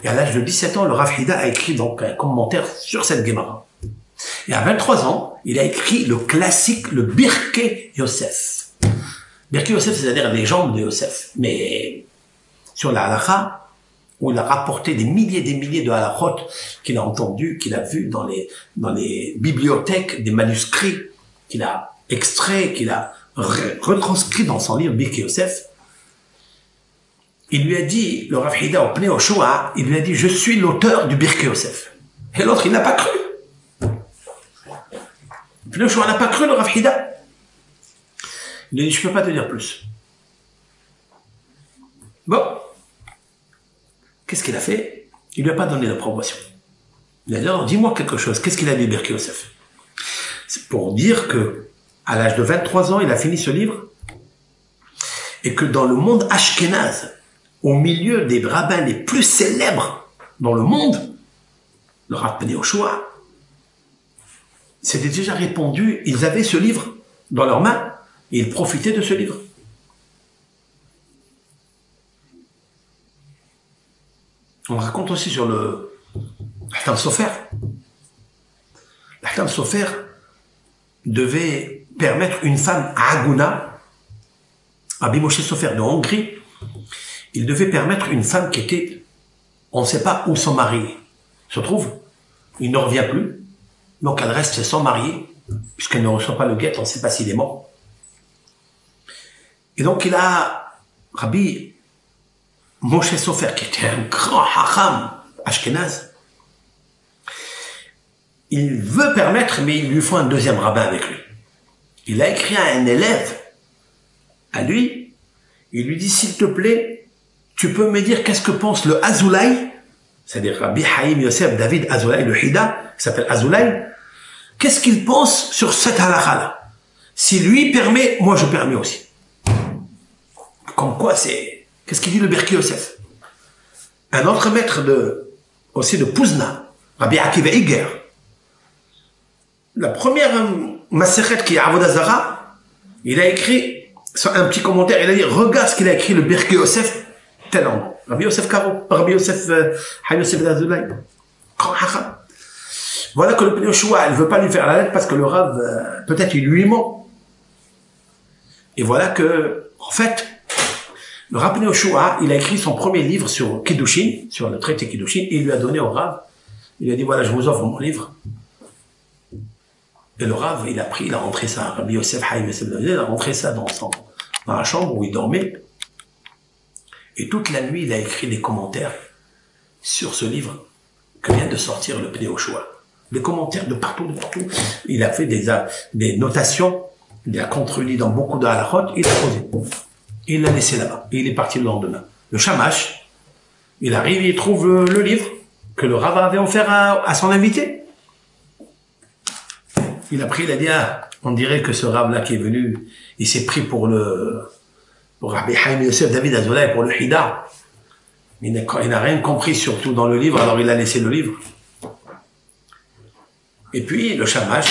Et à l'âge de 17 ans, le Rav Hida a écrit donc un commentaire sur cette Gemara. Et à 23 ans, il a écrit le classique, le Birkei Yosef. Birkei Yosef, c'est-à-dire les jambes de Yosef. Mais sur la halakha, où il a rapporté des milliers de halakhot qu'il a entendus, qu'il a vus dans les bibliothèques, des manuscrits qu'il a extraits, qu'il a retranscrits dans son livre Birkei Yosef. Il lui a dit, le Rav Hida au Pnei Yehoshua, il lui a dit, je suis l'auteur du Birkei Yosef. Et l'autre, il n'a pas cru. Le Pnei Yehoshua n'a pas cru, le Rav Hida. Il lui a dit, je peux pas te dire plus. Bon. Qu'est-ce qu'il a fait? Il lui a pas donné l'approbation. Il a dit, alors, dis-moi quelque chose. Qu'est-ce qu'il a dit, Birkei Yosef? C'est pour dire que, à l'âge de 23 ans, il a fini ce livre, et que dans le monde ashkénaze, au milieu des rabbins les plus célèbres dans le monde, le Rav Pnei Yehoshua, c'était déjà répandu, ils avaient ce livre dans leurs mains, et ils profitaient de ce livre. On raconte aussi sur le Hatam Sofer. Hatam Sofer devait permettre une femme à Aguna, Rabbi Moshe Sofer de Hongrie, il devait permettre une femme qui était, on ne sait pas où son mari se trouve, il ne revient plus, donc elle reste sans mari, puisqu'elle ne reçoit pas le guet, on ne sait pas s'il est mort. Et donc il a Rabbi Moshe Sofer, qui était un grand hacham ashkénaze, il veut permettre, mais il lui faut un deuxième rabbin avec lui. Il a écrit à un élève, à lui, il lui dit, s'il te plaît, tu peux me dire qu'est-ce que pense le Azoulay, c'est-à-dire Rabbi Haïm Yosef David Azoulay, le Hida, qui s'appelle Azoulay, qu'est-ce qu'il pense sur cette halakha-là? Si lui permet, moi je permets aussi. Comme quoi c'est, qu'est-ce qu'il dit le Birkei Yosef? Un autre maître aussi de Pouzna, Rabbi Akiva Iger, la première Masechet qui est Avodah Zara, il a écrit un petit commentaire, il a dit, regarde ce qu'il a écrit le Birkei Yosef, tel homme. Rabbi Yosef Karo, Rabbi Yosef Haïm Yosef Azoulay. Voilà que le Pnei Yehoshua, il veut pas lui faire la lettre parce que le Rav, peut-être il lui ment. Et voilà que, en fait, le Rav Pnei Yehoshua, il a écrit son premier livre sur Kiddushin, sur le traité Kiddushin, et il lui a donné au Rav. Il lui a dit, voilà, je vous offre mon livre. Et le Rav, il a pris, il a rentré ça, Rabbi Yosef Haïm Yosef Azoulay, il a rentré ça dans la chambre où il dormait. Et toute la nuit, il a écrit des commentaires sur ce livre que vient de sortir le Pnei Yehoshua. Des commentaires de partout, de partout. Il a fait des notations, il a contredit dans beaucoup de halachot, il a posé. Et il l'a laissé là-bas. Et il est parti le lendemain. Le Shamash, il arrive, il trouve le livre que le Rav avait offert à son invité. Il a pris, il a dit, ah, on dirait que ce Rav-là qui est venu, il s'est pris pour Rabbi Haïm Yosef David Azoulay, pour le Hida. Il n'a rien compris, surtout dans le livre, alors il a laissé le livre. Et puis, le Shamash,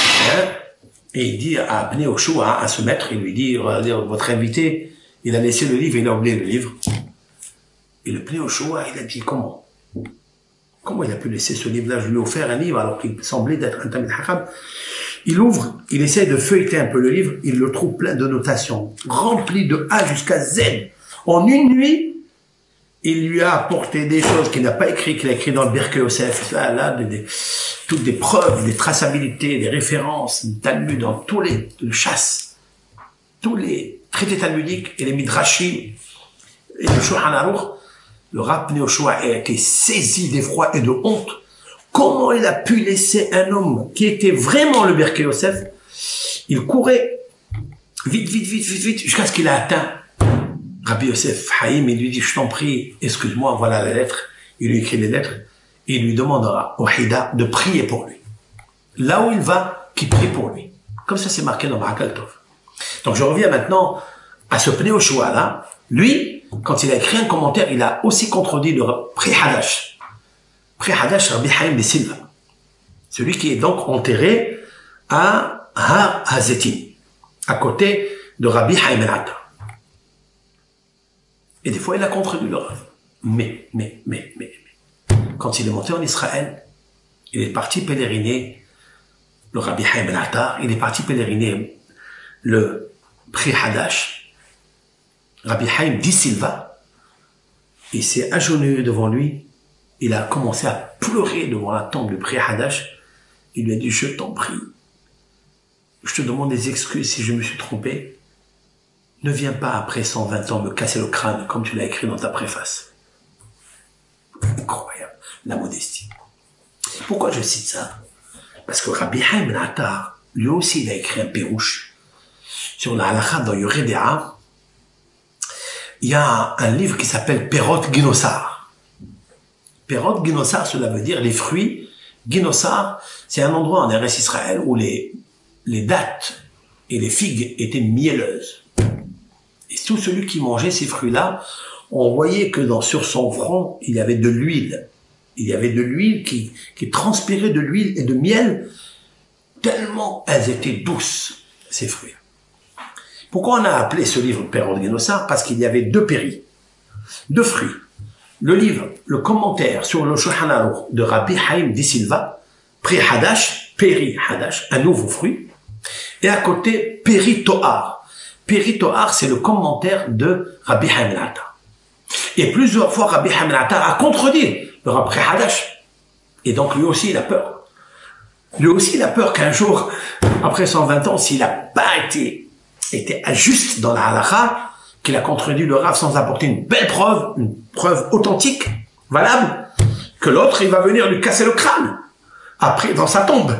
et il dit à Pnei Yehoshua, à ce maître, il lui dit, votre invité, il a laissé le livre, il a oublié le livre. Et le Pnei Yehoshua, il a dit, comment il a pu laisser ce livre-là? Je lui ai offert un livre, alors qu'il semblait d'être un Talmid Chacham. Il ouvre, il essaie de feuilleter un peu le livre, il le trouve plein de notations, rempli de A jusqu'à Z. En une nuit, il lui a apporté des choses qu'il n'a pas écrites, qu'il a écrit dans le Birkei Yosef, toutes des preuves, des traçabilités, des références, du Talmud, dans tous le chasse, tous les traités talmudiques et les midrashim, et le Shulchan Aruch. Le Rav Pnei Yehoshua a été saisi d'effroi et de honte. Comment il a pu laisser un homme qui était vraiment le Birkei Yosef? Il courait vite, jusqu'à ce qu'il a atteint Rabbi Yosef Haïm. Il lui dit, je t'en prie, excuse-moi, voilà la lettre. Il lui écrit les lettres et il lui demandera au Hida de prier pour lui. Là où il va, qu'il prie pour lui. Comme ça, c'est marqué dans Barakal Tov. Donc, je reviens maintenant à ce Pnei Yehoshua là. Lui, quand il a écrit un commentaire, il a aussi contredit le Pri Hadash. Pri Hadash, Rabbi Haïm de Silva. Celui qui est donc enterré à Har Hazetim, à côté de Rabbi Haïm al-Attar. Et des fois, il a contredit le Rav. Mais, quand il est monté en Israël, il est parti pèleriner le Rabbi Haïm al-Attar, il est parti pèleriner le Pri Hadash, Rabbi Haïm di Silva, il s'est agenouillé devant lui, il a commencé à pleurer devant la tombe du Pri Hadash, il lui a dit, je t'en prie, je te demande des excuses si je me suis trompé, ne viens pas après 120 ans me casser le crâne comme tu l'as écrit dans ta préface. Incroyable, la modestie. Pourquoi je cite ça? Parce que Rabbi Haïm al-Attar, lui aussi, il a écrit un pérouche sur la halakha dans Yoreh De'ah. Il y a un livre qui s'appelle Perot Ginosar. Perot Ginosar, cela veut dire les fruits. Ginosar, c'est un endroit en Eretz Israël où les dattes et les figues étaient mielleuses. Et tout celui qui mangeait ces fruits-là, on voyait que sur son front, il y avait de l'huile. Il y avait de l'huile qui transpirait de l'huile et de miel, tellement elles étaient douces, ces fruits. Pourquoi on a appelé ce livre Perot Ginosar? Parce qu'il y avait deux péris, deux fruits. Le livre, le commentaire sur le Shulchan Aruch de Rabbi Haïm di Silva, Pri Hadash, Peri Hadash, un nouveau fruit, et à côté, Peri Tohar. Peri Tohar, c'est le commentaire de Rabbi Haïm al-Attar. Et plusieurs fois, Rabbi Haïm al-Attar a contredit le Rabbi Hadash. Et donc, lui aussi, il a peur. Lui aussi, il a peur qu'un jour, après 120 ans, s'il n'a pas été juste dans la halakha, qu'il a contredit le Rav sans apporter une belle preuve, une preuve authentique, valable, que l'autre, il va venir lui casser le crâne, après, dans sa tombe.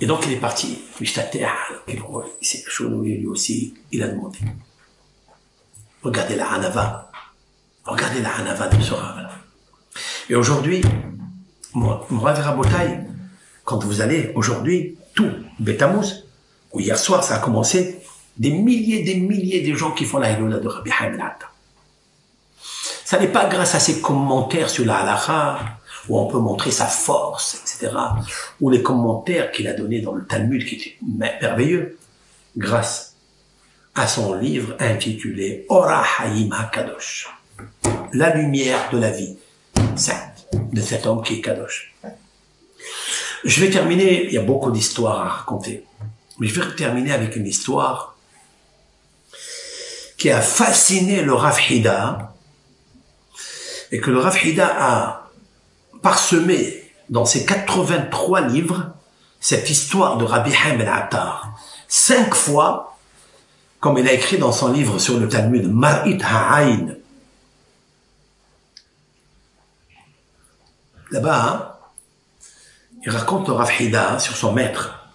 Et donc, il est parti, il s'est agenouillé lui aussi, il a demandé. Regardez la hanava. Regardez la hanava de ce Rav-là. Et aujourd'hui, mon Rav Rabotai, quand vous allez aujourd'hui, tout, Betamouz, où hier soir ça a commencé, des milliers de gens qui font la Hiloula de Rabbi Haïm al-Attar. Ça n'est pas grâce à ses commentaires sur la halakha, où on peut montrer sa force, etc., ou les commentaires qu'il a donnés dans le Talmud qui étaient merveilleux, grâce à son livre intitulé Ora Hayim HaKadosh, la lumière de la vie sainte de cet homme qui est Kadosh. Je vais terminer, il y a beaucoup d'histoires à raconter, mais je vais terminer avec une histoire qui a fasciné le Rav Hida et que le Rav Hida a parsemé dans ses 83 livres cette histoire de Rabbi Haïm al-Attar 5 fois, comme il a écrit dans son livre sur le Talmud Mar'it Ha'ayn. Là-bas, il raconte le Rav Hida sur son maître,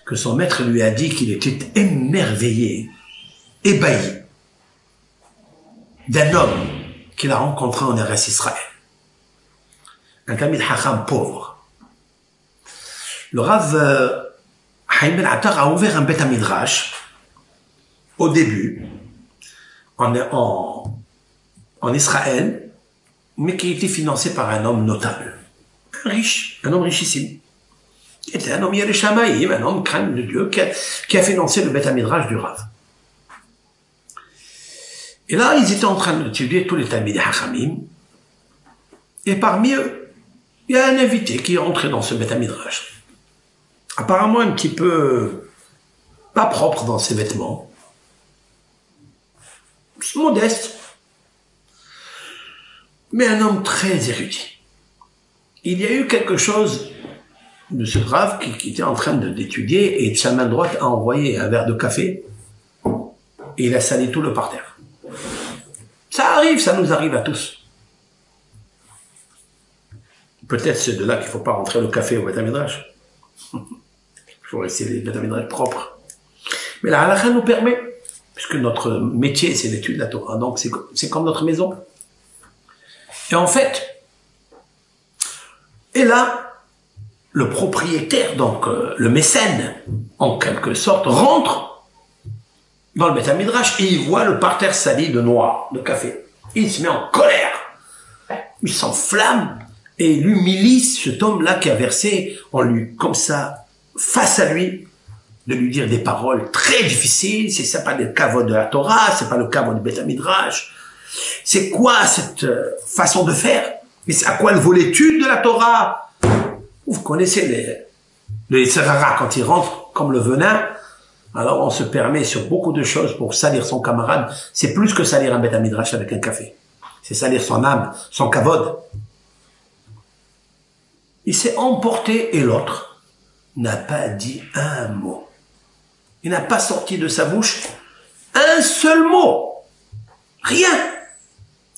que son maître lui a dit qu'il était émerveillé, ébahi d'un homme qu'il a rencontré en Eretz Israël. Un Talmid Chacham pauvre. Le Rav Haïm al-Attar a ouvert un Beth Midrash au début en Israël, mais qui était financé par un homme notable, un homme richissime. Il était un homme Yireh Shamayim, un homme craint de Dieu, qui a financé le Beth Midrash du Rav. Et là, ils étaient en train d'étudier tous les Talmidei Chachamim, et parmi eux, il y a un invité qui est entré dans ce Beth Midrash. Apparemment un petit peu pas propre dans ses vêtements, modeste, mais un homme très érudit. Il y a eu quelque chose de ce Rav qui était en train d'étudier et de sa main droite a envoyé un verre de café et il a sali tout le parterre. Ça arrive, ça nous arrive à tous. Peut-être c'est de là qu'il ne faut pas rentrer le café au Beth Midrash. Il faut rester les Beth Midrash propres. Mais la halakha nous permet, puisque notre métier c'est l'étude de la Torah, donc c'est comme notre maison. Et en fait, et là, le propriétaire, donc le mécène, en quelque sorte, rentre dans le Beth Midrash et il voit le parterre sali de noir, de café. Il se met en colère, il s'enflamme et il humilie cet homme-là qui a versé en lui, comme ça, face à lui, de lui dire des paroles très difficiles. C'est pas le kavod de la Torah, c'est pas le kavod du Beth Midrash. C'est quoi cette façon de faire? Et à quoi elle vaut l'étude de la Torah? Vous connaissez les Serara, quand ils rentrent comme le venin, alors on se permet sur beaucoup de choses pour salir son camarade. C'est plus que salir un Beth Midrash avec un café. C'est salir son âme, son kavod. Il s'est emporté et l'autre n'a pas dit un mot. Il n'a pas sorti de sa bouche un seul mot. Rien.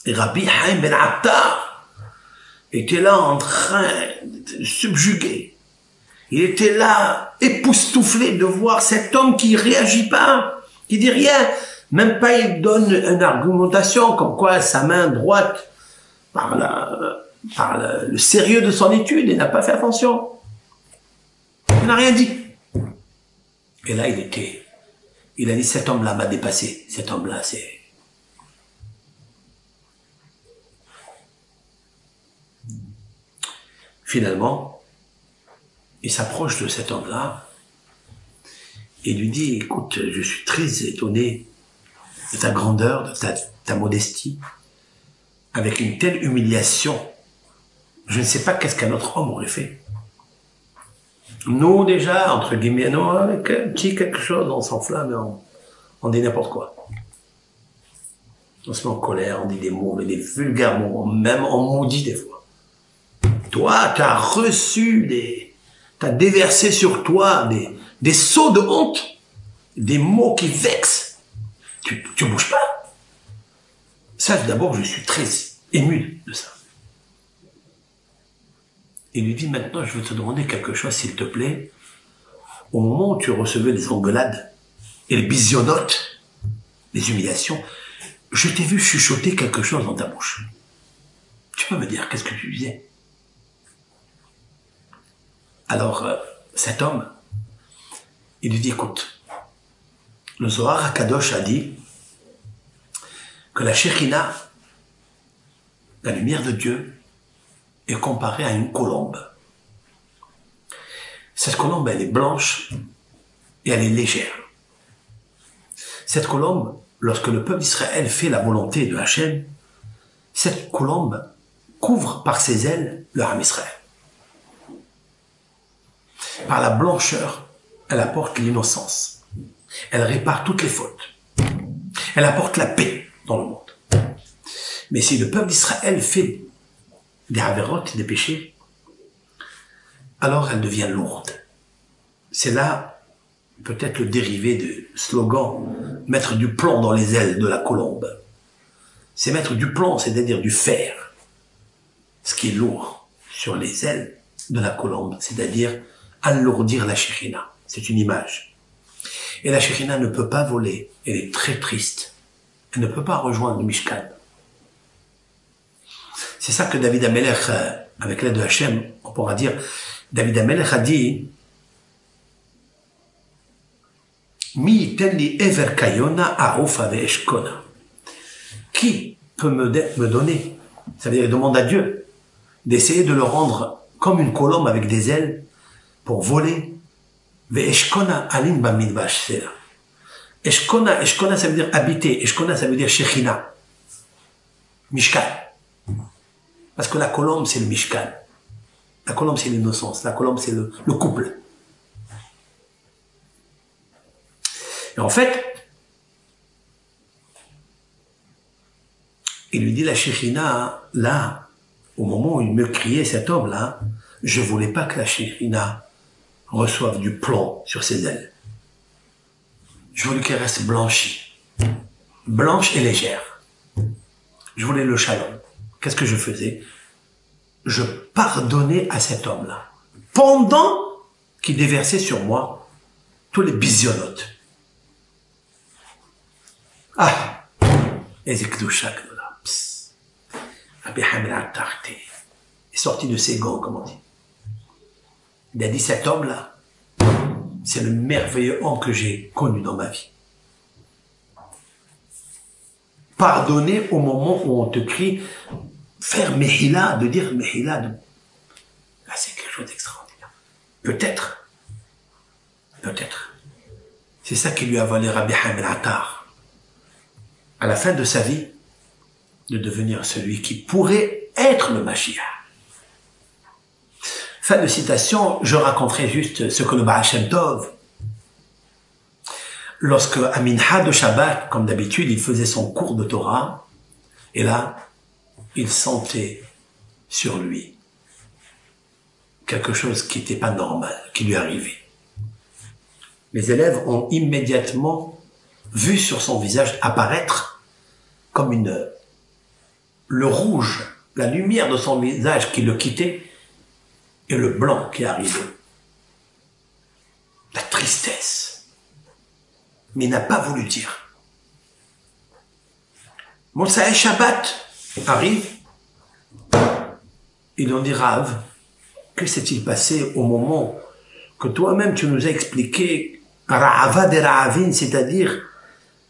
Et Rabbi Haim Ben Attar était là en train de subjuguer. Il était là, époustouflé de voir cet homme qui réagit pas, qui dit rien. Même pas il donne une argumentation comme quoi sa main droite, par le sérieux de son étude, il n'a pas fait attention. Il n'a rien dit. Et là, il a dit, cet homme-là m'a dépassé. Cet homme-là, c'est... Finalement, il s'approche de cet homme-là et lui dit, écoute, je suis très étonné de ta grandeur, de ta modestie, avec une telle humiliation. Je ne sais pas qu'est-ce qu'un autre homme aurait fait. Nous, déjà, entre guillemets, nous, avec un petit quelque chose, on s'enflamme et on dit n'importe quoi. On se met en colère, on dit des mots, mais des vulgaires mots, même on maudit des fois. Toi, tu as reçu t'as déversé sur toi des sauts de honte, des mots qui vexent. Tu bouges pas. Ça, d'abord, je suis très ému de ça. Il lui dit, maintenant, je veux te demander quelque chose, s'il te plaît. Au moment où tu recevais les engueulades et les bisionnotes, les humiliations, je t'ai vu chuchoter quelque chose dans ta bouche. Tu peux me dire, qu'est-ce que tu disais? Alors, cet homme, il lui dit, écoute, le Zohar HaKadosh a dit que la Shekhinah, la lumière de Dieu, est comparée à une colombe. Cette colombe, elle est blanche et elle est légère. Cette colombe, lorsque le peuple d'Israël fait la volonté de Hachem, cette colombe couvre par ses ailes le Ham Israël. Par la blancheur, elle apporte l'innocence. Elle répare toutes les fautes. Elle apporte la paix dans le monde. Mais si le peuple d'Israël fait des avérotes, des péchés, alors elle devient lourde. C'est là peut-être le dérivé du slogan « mettre du plomb dans les ailes de la colombe ». C'est mettre du plomb, c'est-à-dire du fer, ce qui est lourd sur les ailes de la colombe, c'est-à-dire alourdir la Shekhinah. C'est une image. Et la Shekhinah ne peut pas voler, elle est très triste. Elle ne peut pas rejoindre le Mishkan. C'est ça que David Amelech, avec l'aide de Hachem, on pourra dire, David Amelech a dit Mi tenli ever kayona arufa ve'eshkona. Qui peut me donner, ça veut dire, il demande à Dieu d'essayer de le rendre comme une colombe avec des ailes pour voler. Ve'eshkona alim bamidbash sela. Eshkona, ça veut dire habiter. Eshkona, ça veut dire Shekhinah. Mishkan. Parce que la colombe, c'est le Mishkan. La colombe, c'est l'innocence. La colombe, c'est le couple. Et en fait, il lui dit la Shekhinah, là, au moment où il me criait cet homme-là, je voulais pas que la Shekhinah reçoive du plomb sur ses ailes. Je voulais qu'elle reste blanchie. Blanche et légère. Je voulais le shalom. Qu'est-ce que je faisais? Je pardonnais à cet homme-là. Pendant qu'il déversait sur moi tous les bisionnotes. Ah! Et Zekdouchak, là. Rabbi Haim Ben Attar est sorti de ses gants, comme on dit. Il a dit, cet homme-là, c'est le merveilleux homme que j'ai connu dans ma vie. Pardonner au moment où on te crie, faire mehila, de dire mehila, chose d'extraordinaire. Peut-être, c'est ça qui lui a valu Rabbi Haim el-Attar, à la fin de sa vie, de devenir celui qui pourrait être le Mashiach. Fin de citation, je raconterai juste ce que le Baal Shem Tov, lorsque à Minha de Shabbat, comme d'habitude, il faisait son cours de Torah, et là, il sentait sur lui quelque chose qui n'était pas normal, qui lui arrivait. Les élèves ont immédiatement vu sur son visage apparaître comme le rouge, la lumière de son visage qui le quittait, et le blanc qui arrivait. La tristesse. Mais il n'a pas voulu dire. Moussaï Shabbat arrive. Ils ont dit, Rav, que s'est-il passé au moment que toi-même tu nous as expliqué Ra'ava de Ra'avin, c'est-à-dire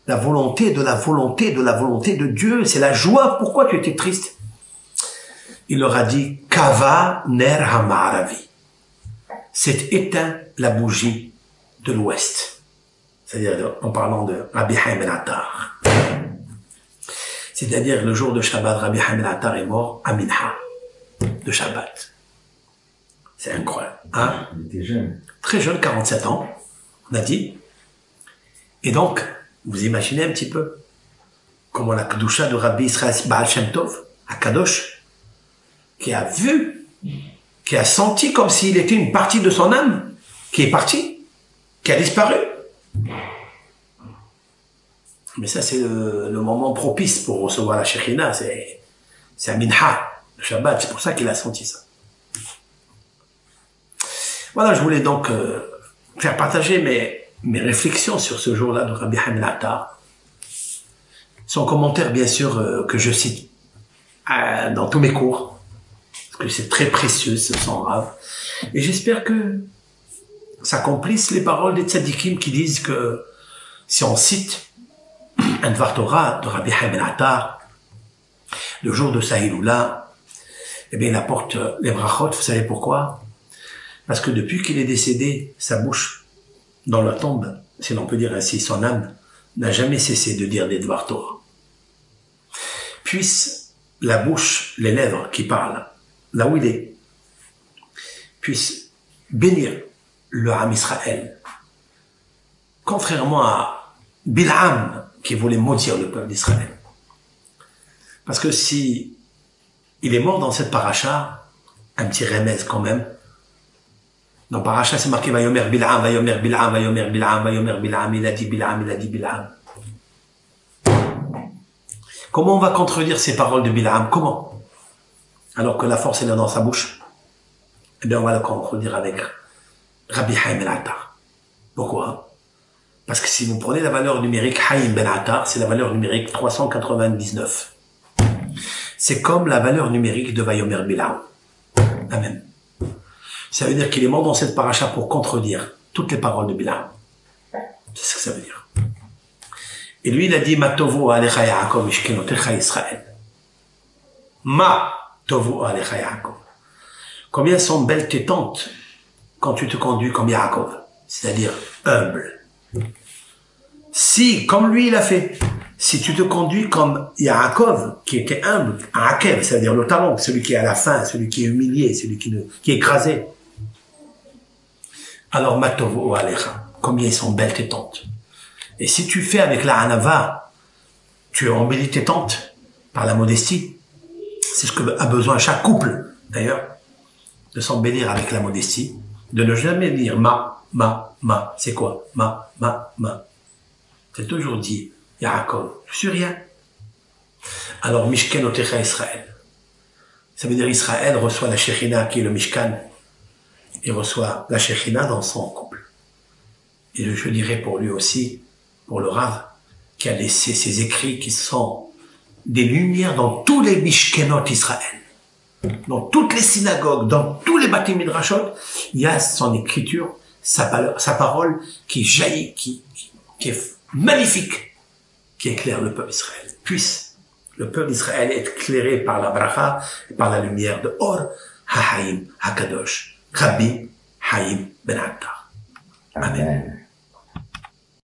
la volonté de la volonté de la volonté de Dieu, c'est la joie, pourquoi tu étais triste? Il leur a dit, Kava ner ha'ma'aravi. C'est éteint la bougie de l'ouest. C'est-à-dire, en parlant de Rabbi Haim el-Attar. C'est-à-dire, le jour de Shabbat, Rabbi Haim el-Attar est mort à Minha de Shabbat. C'est incroyable. Hein? Il était jeune. Très jeune, 47 ans, on a dit. Et donc, vous imaginez un petit peu comment la Kedusha de Rabbi Israël Baal Shem Tov, à Kadosh, qui a vu, qui a senti comme s'il était une partie de son âme, qui est partie, qui a disparu. Mais ça, c'est le moment propice pour recevoir la Shekhina, c'est à Minha, le Shabbat, c'est pour ça qu'il a senti ça. Voilà, je voulais donc faire partager mes réflexions sur ce jour-là de Rabbi Haim el-Attar. Son commentaire, bien sûr, que je cite dans tous mes cours, parce que c'est très précieux, ce son Rav. Et j'espère que s'accomplissent les paroles des tzadikim qui disent que si on cite un Dvar Torah de Rabbi Haim el-Attar, le jour de sa Hiloula, eh bien, il apporte les brachot. Vous savez pourquoi? Parce que depuis qu'il est décédé, sa bouche, dans la tombe, si l'on peut dire ainsi, son âme, n'a jamais cessé de dire des Dvar Torah. Puisse la bouche, les lèvres qui parlent, là où il est, puisse bénir le Ham Israël. Contrairement à Bil'am, qui voulait maudire le peuple d'Israël. Parce que si il est mort dans cette paracha, un petit remède quand même, dans paracha c'est marqué Vayomer Bil'am, Vayomer Bil'am, Vayomer Bil'am, Vayomer Bil'am, il a dit Bil'am, il a dit Bil'am. Comment on va contredire ces paroles de Bil'am? Comment? Alors que la force est là dans sa bouche. Eh bien on va le contredire avec Rabbi Haim el-Attar. Pourquoi? Parce que si vous prenez la valeur numérique Haim ben Attar, c'est la valeur numérique 399. C'est comme la valeur numérique de Vayomer Bil'am. Amen. Ça veut dire qu'il est mort dans cette paracha pour contredire toutes les paroles de Bil'am. C'est ce que ça veut dire. Et lui, il a dit, Ma tovu alecha Yaakov ishkenotecha Israël. Ma tovu alecha Yaakov. Combien sont belles tes tentes quand tu te conduis comme Yaakov, c'est-à-dire humble. Si, comme lui il a fait, si tu te conduis comme Yaakov, qui était humble, Akev, c'est-à-dire le talon, celui qui est à la fin, celui qui est humilié, celui qui est écrasé, alors matovo alecha, combien ils sont belles tes tentes. Et si tu fais avec la hanava, tu embellis tes tentes par la modestie. C'est ce que a besoin chaque couple, d'ailleurs, de s'embellir avec la modestie, de ne jamais dire ma, c'est quoi? Ma. C'est toujours dit, Yaakov, je suis rien. Alors, Mishken Otecha Israël. Ça veut dire Israël reçoit la Shekhinah qui est le Mishkan. Il reçoit la Shekhinah dans son couple. Et je dirais pour lui aussi, pour le Rav, qui a laissé ses écrits qui sont des lumières dans tous les Mishkenot Israël. Dans toutes les synagogues, dans tous les Bati Midrashot, il y a son écriture, sa parole qui jaillit, qui est magnifique, qui éclaire le peuple d'Israël. Puisse le peuple d'Israël être éclairé par la bracha, par la lumière de Or, Hahaim, Hakadosh, Rabbi Haïm Ben Attar. Amen.